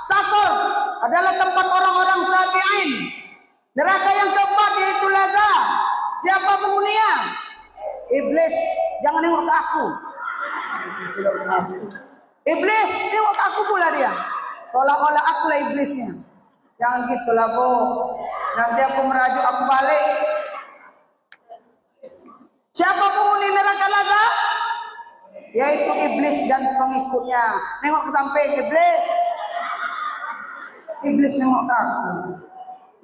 Sakor adalah tempat orang-orang sabi'in. Neraka yang keempat yaitu Laza. Siapa penghuninya? Iblis. Jangan nengok ke aku. Iblis, tengok ke aku pula dia. Seolah-olah akulah iblisnya. Jangan gitulah, Bu. Nanti aku merajuk aku balik. Siapa penghuni neraka Laza? Yaitu iblis dan pengikutnya. Nengok ke samping, iblis. Iblis nengok ke aku.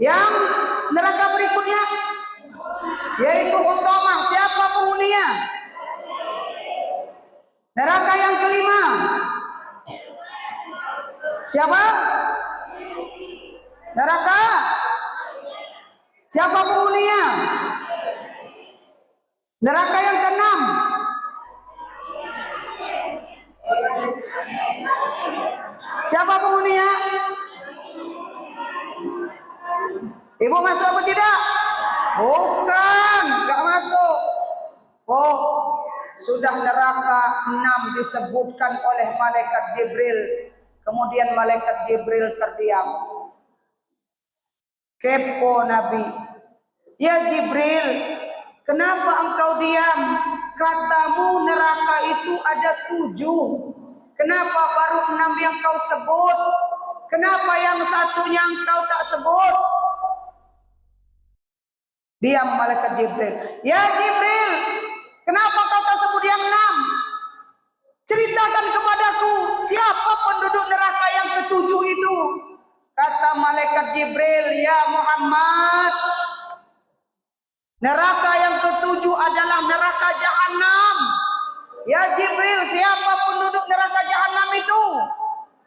Yang neraka berikutnya yaitu Hutamah. Siapa penghuninya? Neraka yang kelima. Siapa? Neraka. Siapa penghuninya? Neraka yang keenam. Siapa penghuninya? Ibu masuk apa tidak? Bukan, enggak masuk. Oh, sudah neraka 6 disebutkan oleh malaikat Jibril. Kemudian malaikat Jibril terdiam. Kepo Nabi. Ya Jibril, kenapa engkau diam? Katamu neraka itu ada 7. Kenapa baru 6 yang kau sebut? Kenapa yang satunya engkau tak sebut? Diam malaikat Jibril. Ya Jibril, kenapa kau tak sebut yang 6? Ceritakan kepadaku, siapa penduduk neraka yang ke-7 itu? Kata malaikat Jibril, ya Muhammad, neraka yang ke-7 adalah neraka Jahannam. Ya Jibril, siapa penduduk neraka Jahannam itu?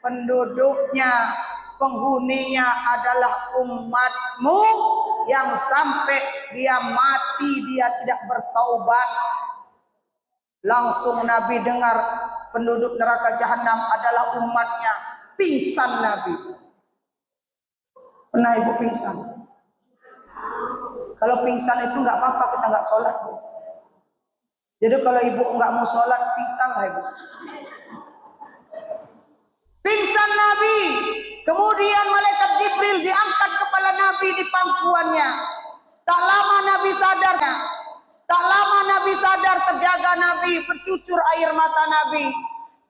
Penduduknya, penghuninya adalah umatmu yang sampai dia mati dia tidak bertaubat. Langsung Nabi dengar penduduk neraka Jahannam adalah umatnya. Pingsan Nabi. Pernah ibu pingsan? Kalau pingsan itu nggak apa-apa, kita nggak sholat. Jadi kalau ibu nggak mau sholat, pingsan lah ibu. Pingsan Nabi. Kemudian malaikat Jibril diangkat kepala Nabi di pangkuannya. Tak lama Nabi sadarnya. Tak lama Nabi sadar, terjaga Nabi, bercucur air mata Nabi.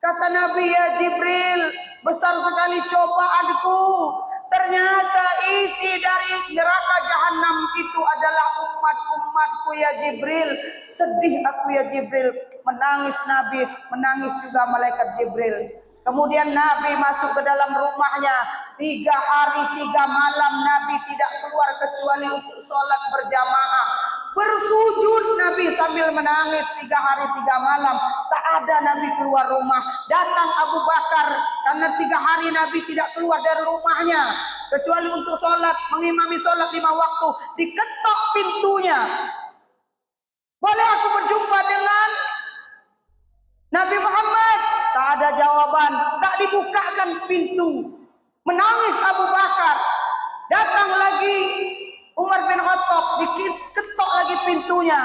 Kata Nabi, ya Jibril, besar sekali cobaanku. Ternyata isi dari neraka jahanam itu adalah umat-umatku ya Jibril. Sedih aku ya Jibril. Menangis Nabi, menangis juga malaikat Jibril. Kemudian Nabi masuk ke dalam rumahnya. 3 hari 3 malam Nabi tidak keluar kecuali untuk sholat berjamaah. Bersujud Nabi sambil menangis 3 hari 3 malam. Tak ada Nabi keluar rumah. Datang Abu Bakar karena 3 hari Nabi tidak keluar dari rumahnya kecuali untuk sholat, mengimami sholat 5 waktu. Diketok pintunya. Boleh aku berjumpa dengan Nabi Muhammad? Tak ada jawaban. Tak dibukakan pintu. Menangis Abu Bakar. Datang lagi Umar bin Khattab, diketok lagi pintunya.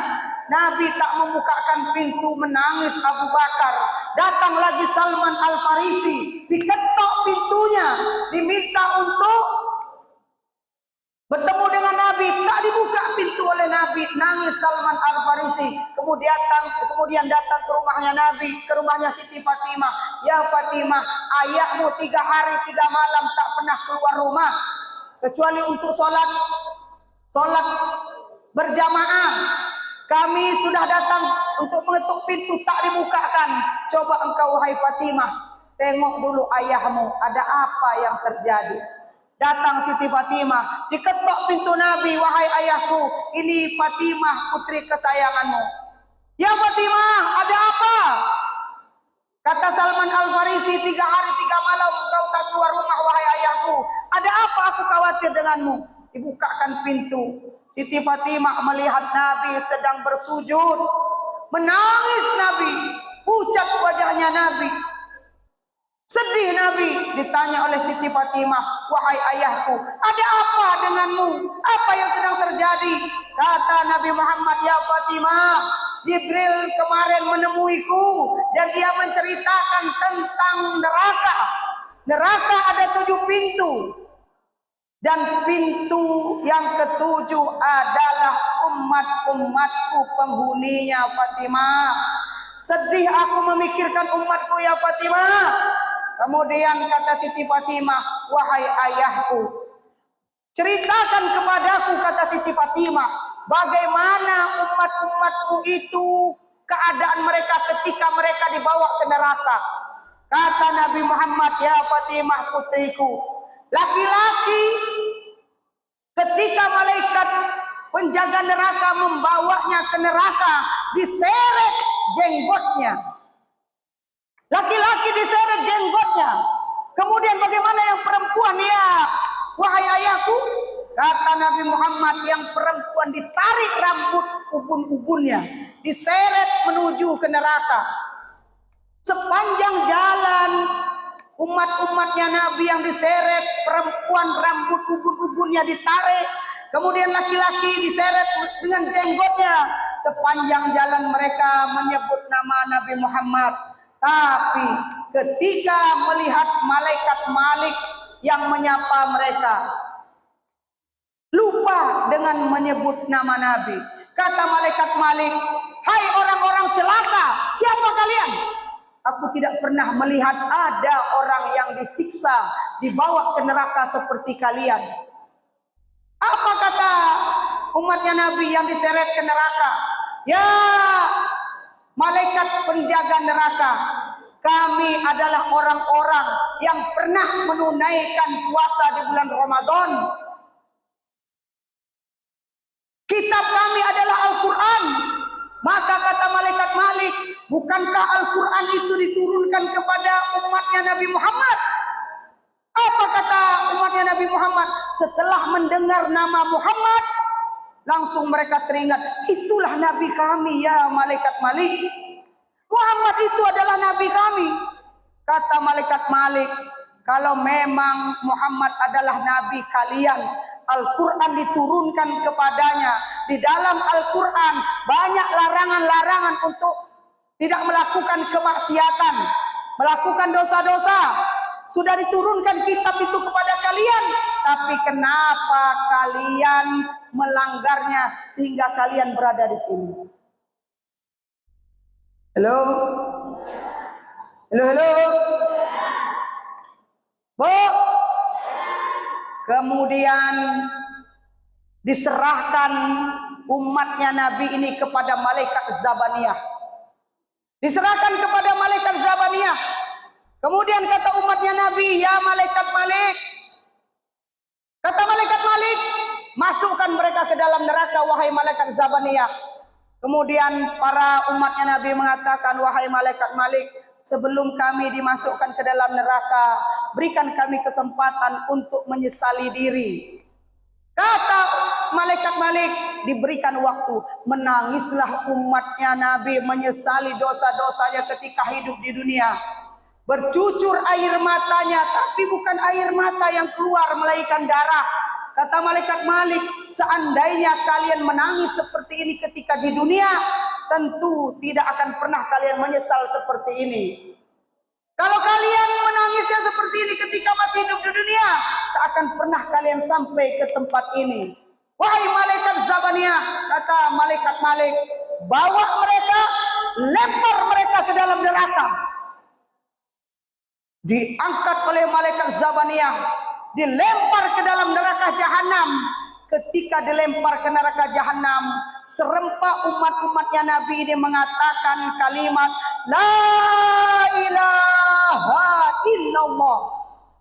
Nabi tak membukakan pintu, menangis Abu Bakar. Datang lagi Salman Al-Farisi, diketok pintunya, diminta untuk bertemu dengan Nabi, tak dibuka pintu oleh Nabi. Nangis Salman Al-Farisi. Kemudian datang ke rumahnya Nabi, ke rumahnya Siti Fatimah. Ya Fatimah, ayahmu 3 hari 3 malam tak pernah keluar rumah kecuali untuk sholat berjamaah. Kami sudah datang untuk mengetuk pintu, tak dibukakan. Coba engkau wahai Fatimah, tengok dulu ayahmu, ada apa yang terjadi. Datang Siti Fatimah, diketok pintu Nabi. Wahai ayahku, ini Fatimah putri kesayanganmu. Ya Fatimah, ada apa? Kata Salman Al-Farisi, 3 hari 3 malam engkau tak keluar rumah wahai ayahku. Ada apa, aku khawatir denganmu. Dibukakan pintu. Siti Fatimah melihat Nabi sedang bersujud. Menangis Nabi. Pucat wajahnya Nabi. Sedih Nabi. Ditanya oleh Siti Fatimah, wahai ayahku, ada apa denganmu? Apa yang sedang terjadi? Kata Nabi Muhammad, ya Fatimah, Jibril kemarin menemuiku dan dia menceritakan tentang neraka. Neraka ada 7 pintu. Dan pintu yang ke-7 adalah umat-umatku penghuninya Fatimah. Sedih aku memikirkan umatku ya Fatimah. Kemudian kata Siti Fatimah, wahai ayahku, ceritakan kepadaku, kata Siti Fatimah, bagaimana umat-umatku itu keadaan mereka ketika mereka dibawa ke neraka. Kata Nabi Muhammad, ya Fatimah putriku, laki-laki ketika malaikat penjaga neraka membawanya ke neraka, diseret jenggotnya. Laki-laki diseret jenggotnya. Kemudian bagaimana yang perempuan? Ya, wahai ayahku, kata Nabi Muhammad, yang perempuan ditarik rambut ubun-ubunnya, diseret menuju ke neraka. Sepanjang jalan umat-umatnya Nabi yang diseret, perempuan rambut ubun-ubunnya ditarik, kemudian laki-laki diseret dengan jenggotnya. Sepanjang jalan mereka menyebut nama Nabi Muhammad. Tapi ketika melihat malaikat Malik yang menyapa mereka, lupa dengan menyebut nama Nabi. Kata malaikat Malik, hai orang-orang celaka, siapa kalian? Aku tidak pernah melihat ada orang yang disiksa, dibawa ke neraka seperti kalian. Apa kata umatnya Nabi yang diseret ke neraka? Ya malaikat penjaga neraka, kami adalah orang-orang yang pernah menunaikan puasa di bulan Ramadan. Kitab kami adalah Al-Quran. Maka kata malaikat Malik, bukankah Al-Quran itu diturunkan kepada umatnya Nabi Muhammad? Apa kata umatnya Nabi Muhammad? Setelah mendengar nama Muhammad, langsung mereka teringat, itulah Nabi kami ya malaikat Malik. Muhammad itu adalah Nabi kami. Kata malaikat Malik, kalau memang Muhammad adalah Nabi kalian, Al-Quran diturunkan kepadanya. Di dalam Al-Quran banyak larangan-larangan untuk tidak melakukan kemaksiatan, melakukan dosa-dosa. Sudah diturunkan kitab itu kepada kalian, tapi kenapa kalian melanggarnya sehingga kalian berada di sini? Halo? Halo, halo? Bu? Kemudian diserahkan umatnya Nabi ini kepada malaikat Zabaniyah. Diserahkan kepada malaikat Zabaniyah. Kemudian kata umatnya Nabi, ya malaikat Malik. Kata malaikat Malik, masukkan mereka ke dalam neraka, wahai malaikat Zabaniyah. Kemudian para umatnya Nabi mengatakan, wahai malaikat Malik, sebelum kami dimasukkan ke dalam neraka, berikan kami kesempatan untuk menyesali diri. Kata malaikat Malik, diberikan waktu. Menangislah umatnya Nabi menyesali dosa-dosanya ketika hidup di dunia. Bercucur air matanya, tapi bukan air mata yang keluar melainkan darah. Kata malaikat Malik, seandainya kalian menangis seperti ini ketika di dunia, tentu tidak akan pernah kalian menyesal seperti ini. Kalau kalian menangisnya seperti ini ketika masih hidup di dunia, tak akan pernah kalian sampai ke tempat ini. Wahai malaikat Zabaniyah, kata malaikat Malik, bawa mereka, lempar mereka ke dalam neraka. Diangkat oleh malaikat Zabaniyah, dilempar ke dalam neraka jahanam. Ketika dilempar ke neraka jahanam, serempak umat-umatnya Nabi ini mengatakan kalimat La ilaha illallah.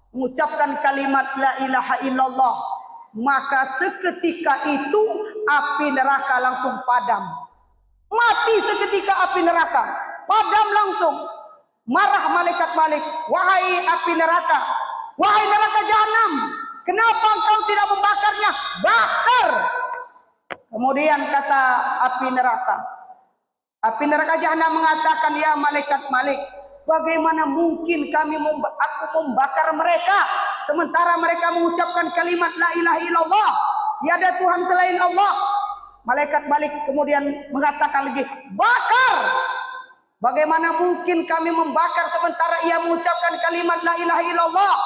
Mengucapkan kalimat La ilaha illallah. Maka seketika itu api neraka langsung padam. Mati seketika api neraka, padam langsung. Marah malaikat Malik, wahai api neraka, wahai neraka jahanam, kenapa engkau tidak membakarnya? Bakar. Kemudian kata api neraka jahanam mengatakan, ya malaikat Malik, bagaimana mungkin aku membakar mereka sementara mereka mengucapkan kalimat la ilaha illallah, tiada Tuhan selain Allah. Malaikat Malik kemudian mengatakan lagi, bakar. Bagaimana mungkin kami membakar sementara ia mengucapkan kalimat la ilaha illallah.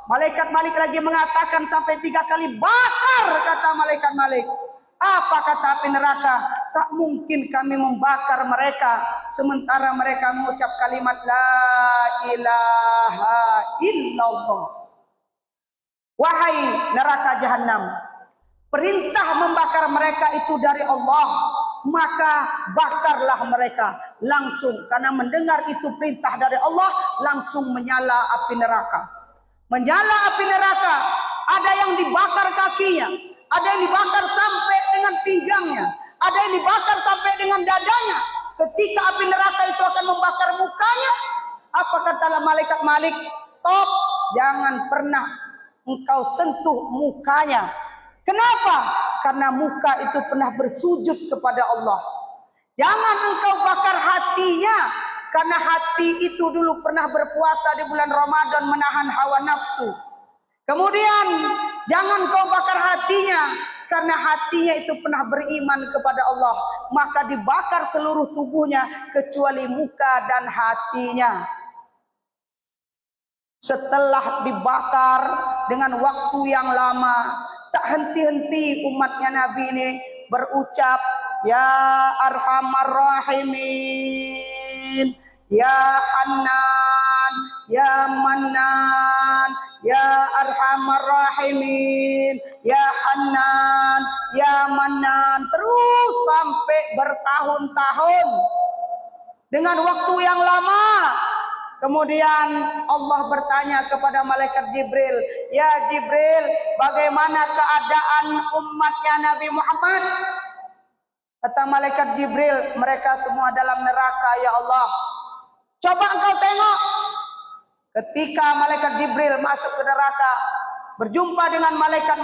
Malaikat Malik lagi mengatakan sampai 3 kali, bakar, kata malaikat Malik. Apa kata api neraka? Tak mungkin kami membakar mereka sementara mereka mengucap kalimat la ilaha illallah. Wahai neraka jahanam, perintah membakar mereka itu dari Allah, maka bakarlah mereka langsung. Karena mendengar itu perintah dari Allah, langsung menyala api neraka. Menyala api neraka, ada yang dibakar kakinya, ada yang dibakar sampai dengan pinggangnya, ada yang dibakar sampai dengan dadanya. Ketika api neraka itu akan membakar mukanya, apa kata malaikat Malik? Stop, jangan pernah engkau sentuh mukanya. Kenapa? Karena muka itu pernah bersujud kepada Allah. Jangan engkau bakar hatinya, karena hati itu dulu pernah berpuasa di bulan Ramadan menahan hawa nafsu. Kemudian jangan kau bakar hatinya, karena hatinya itu pernah beriman kepada Allah. Maka dibakar seluruh tubuhnya kecuali muka dan hatinya. Setelah dibakar dengan waktu yang lama, tak henti-henti umatnya Nabi ini berucap, Ya Arhamar Rahimin, Ya Hannan, Ya Mannan, Ya Arhamar Rahimin, Ya Hannan, Ya Mannan. Terus sampai bertahun-tahun dengan waktu yang lama. Kemudian Allah bertanya kepada malaikat Jibril, Ya Jibril, bagaimana keadaan umatnya Nabi Muhammad? Kata malaikat Jibril, mereka semua dalam neraka ya Allah. Coba engkau tengok. Ketika malaikat Jibril masuk ke neraka, berjumpa dengan malaikat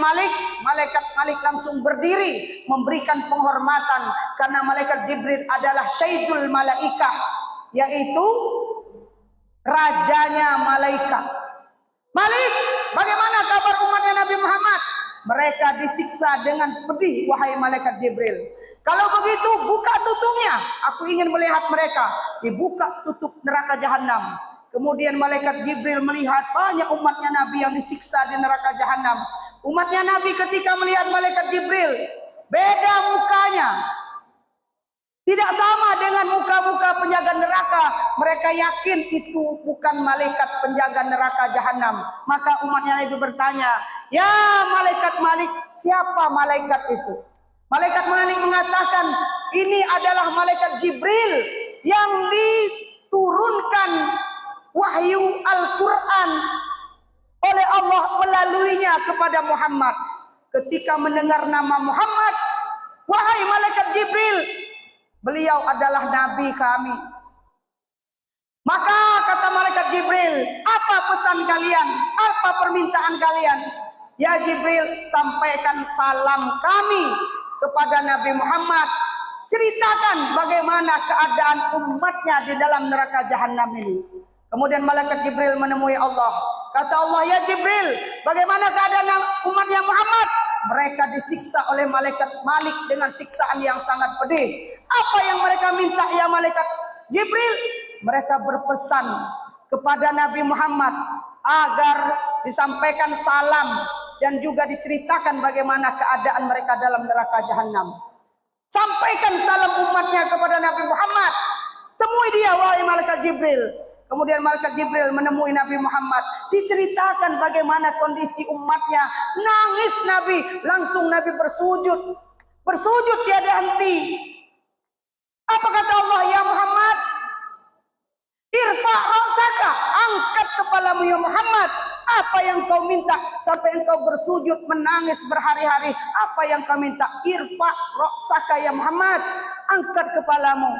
Malik langsung berdiri memberikan penghormatan. Karena malaikat Jibril adalah Sayyidul Malaikah, yaitu rajanya malaikat. Malik, bagaimana kabar umatnya Nabi Muhammad? Mereka disiksa dengan pedih, wahai malaikat Jibril. Kalau begitu, buka tutupnya. Aku ingin melihat mereka. Dibuka tutup neraka jahanam. Kemudian malaikat Jibril melihat banyak umatnya Nabi yang disiksa di neraka jahanam. Umatnya Nabi ketika melihat malaikat Jibril, beda mukanya. Tidak sama dengan muka-muka penjaga neraka. Mereka yakin itu bukan malaikat penjaga neraka jahanam. Maka umatnya Nabi bertanya, "Ya malaikat Malik, siapa malaikat itu?" Malaikat Malik mengatakan, "Ini adalah malaikat Jibril yang diturunkan wahyu Al-Quran oleh Allah melaluinya kepada Muhammad. Ketika mendengar nama Muhammad, wahai malaikat Jibril, beliau adalah nabi kami." Maka kata malaikat Jibril, "Apa pesan kalian? Apa permintaan kalian?" "Ya Jibril, sampaikan salam kami kepada Nabi Muhammad. Ceritakan bagaimana keadaan umatnya di dalam neraka jahanam ini." Kemudian malaikat Jibril menemui Allah. Kata Allah, "Ya Jibril, bagaimana keadaan umatnya Muhammad?" "Mereka disiksa oleh malaikat Malik dengan siksaan yang sangat pedih." "Apa yang mereka minta ya malaikat Jibril?" "Mereka berpesan kepada Nabi Muhammad agar disampaikan salam dan juga diceritakan bagaimana keadaan mereka dalam neraka jahanam." Sampaikan salam umatnya kepada Nabi Muhammad. Temui dia wahai malaikat Jibril. Kemudian malaikat Jibril menemui Nabi Muhammad. Diceritakan bagaimana kondisi umatnya. Nangis Nabi. Langsung Nabi bersujud. Bersujud tiada henti. Apa kata Allah? "Ya Muhammad, irfa' ra'saka, angkat kepalamu ya Muhammad. Apa yang kau minta sampai engkau bersujud menangis berhari-hari? Apa yang kau minta? Irfa' ra'saka ya Muhammad, angkat kepalamu."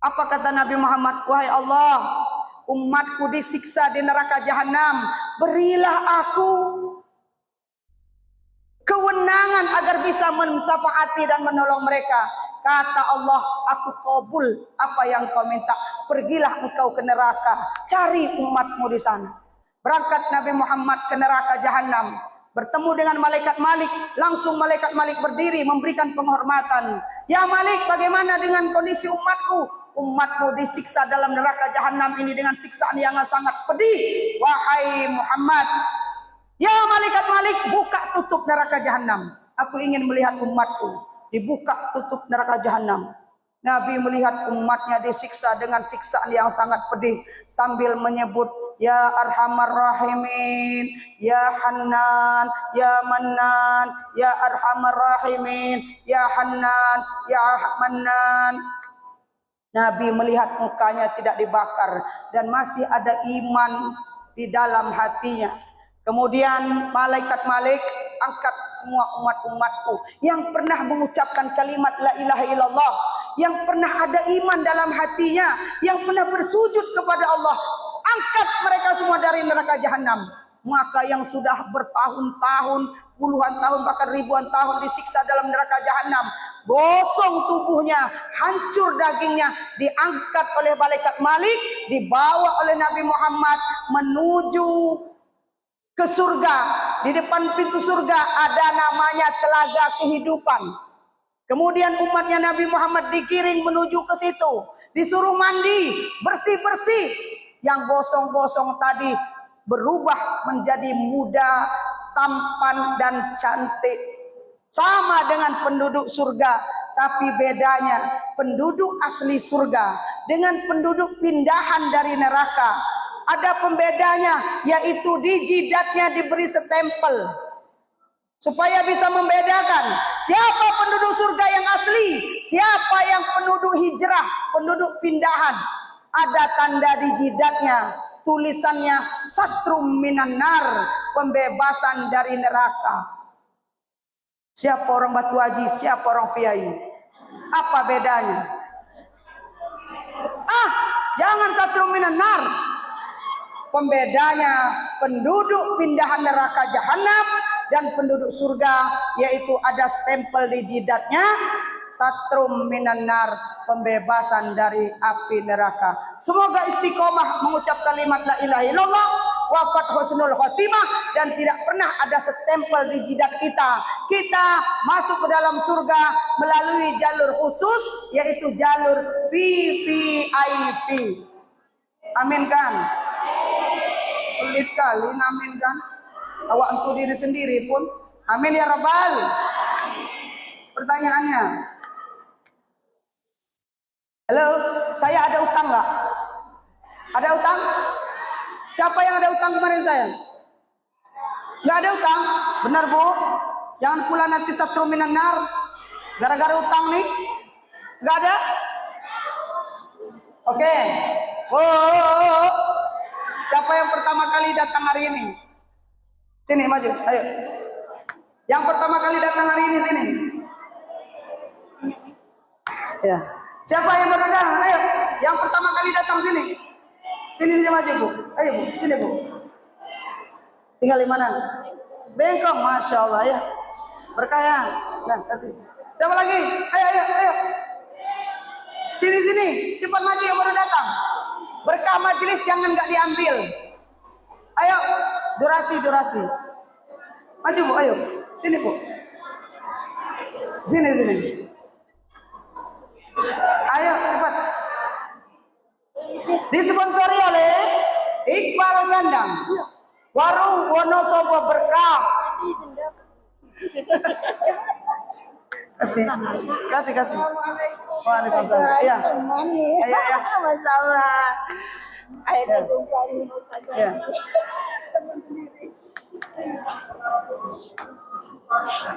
Apa kata Nabi Muhammad? "Wahai Allah, umatku disiksa di neraka jahanam. Berilah aku kewenangan agar bisa mensafaati dan menolong mereka." Kata Allah, "Aku kabul apa yang kau minta. Pergilah engkau ke neraka, cari umatmu di sana." Berangkat Nabi Muhammad ke neraka jahanam, bertemu dengan malaikat Malik. Langsung malaikat Malik berdiri memberikan penghormatan. "Ya Malik, bagaimana dengan kondisi umatku?" "Umatmu disiksa dalam neraka jahanam ini dengan siksaan yang sangat pedih. Wahai Muhammad, ya malaikat Malik, buka tutup neraka jahanam. Aku ingin melihat umatku." Dibuka tutup neraka jahanam. Nabi melihat umatnya disiksa dengan siksaan yang sangat pedih sambil menyebut, "Ya Arhamar Rahimin, Ya Hannan, Ya Mannan, Ya Arhamar Rahimin, Ya Hannan, Ya Mannan." Nabi melihat mukanya tidak dibakar dan masih ada iman di dalam hatinya. Kemudian malaikat Malik angkat semua umat-umatku yang pernah mengucapkan kalimat la ilaha illallah, yang pernah ada iman dalam hatinya, yang pernah bersujud kepada Allah. Angkat mereka semua dari neraka jahanam. Maka yang sudah bertahun-tahun, puluhan tahun, bahkan ribuan tahun disiksa dalam neraka jahanam, gosong tubuhnya, hancur dagingnya, diangkat oleh malaikat Malik, dibawa oleh Nabi Muhammad menuju ke surga. Di depan pintu surga ada namanya telaga kehidupan. Kemudian umatnya Nabi Muhammad digiring menuju ke situ, disuruh mandi, bersih-bersih. Yang gosong-gosong tadi berubah menjadi muda, tampan dan cantik. Sama dengan penduduk surga, tapi bedanya penduduk asli surga dengan penduduk pindahan dari neraka. Ada pembedanya, yaitu di jidatnya diberi stempel supaya bisa membedakan siapa penduduk surga yang asli, siapa yang penduduk hijrah, penduduk pindahan. Ada tanda di jidatnya, tulisannya satrum minan nar, pembebasan dari neraka. Siapa orang Batu Haji, siapa orang Piai? Apa bedanya? Jangan satrum minan nar. Pembedanya penduduk pindahan neraka jahanam dan penduduk surga, yaitu ada stempel di jidatnya satrum minan nar, pembebasan dari api neraka. Semoga istiqomah mengucap kalimat la ilaha illallah, wafat husnul khotimah, dan tidak pernah ada stempel di jidat kita. Kita masuk ke dalam surga melalui jalur khusus, yaitu jalur VVIP. Amin kan? Pelit kali ngamin kan? Awak untuk diri sendiri pun. Amin ya Rabbal. Pertanyaannya, Halo, saya ada utang nggak? Ada utang? Siapa yang ada utang kemarin saya? Nggak ada utang? Benar Bu? Jangan pula nanti satru minan nar. Gara-gara utang nih? Nggak ada? Oke. Oh, siapa yang pertama kali datang hari ini? Sini maju, ayo. Yang pertama kali datang hari ini sini. Ya. Siapa yang baru datang? Ayo. Yang pertama kali datang sini. Sini maju Bu. Ayo Bu, sini Bu. Tinggal di mana? Bengkok, masya Allah ya. Berkah ya. Nah, kasih. Siapa lagi? Ayo. Sini, cepat maju yang baru datang. Berkah majelis jangan nggak diambil. Ayo, durasi. Maju Bu, ayo. Sini Bu. Sini. Ayo, cepat. Disponsori oleh Iqbal Gandang, Warung Wonosobo Berkah. Kasih. Waalaikumsalam. Iya. Ayo. Masalah. Akhirnya jumpa ini. Iya.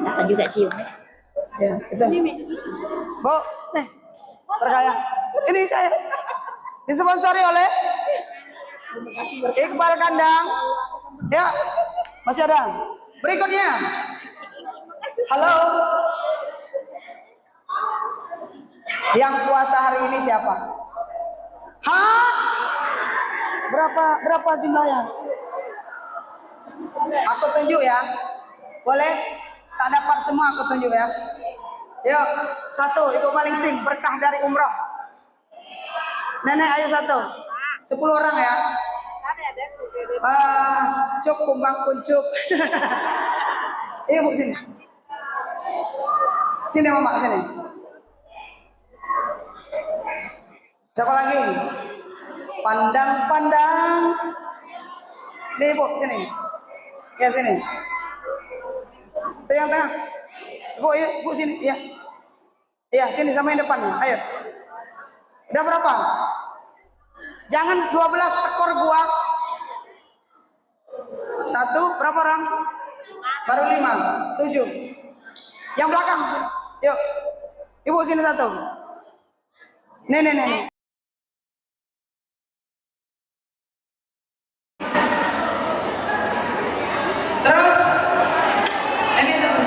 Dapat juga cium ya. Ya, itu. Bu, nih. Berkaya. Ini saya. Disponsori oleh Iqbal Gandang. Ya, masih ada. Berikutnya. Halo. Yang puasa hari ini siapa? Hah? Berapa jumlahnya? Aku tunjuk ya. Boleh? Tak dapat semua aku tunjuk ya. Yuk, 1 Ibu Malingsing berkah dari umroh. Nenek ayo 1. 10 orang ya. Cuk kumbang kuncuk. Iya Bu sini. Sini Mama sini. Siapa lagi? Pandang. Nih Bu sini. Ya sini. Tengah. Bu sini ya. Iya sini sama yang depan. Ayo. Udah berapa? Jangan 12 ekor gua. 1 berapa orang? Baru 5, 7. Yang belakang. Yuk. Ibu sini 1. Nih.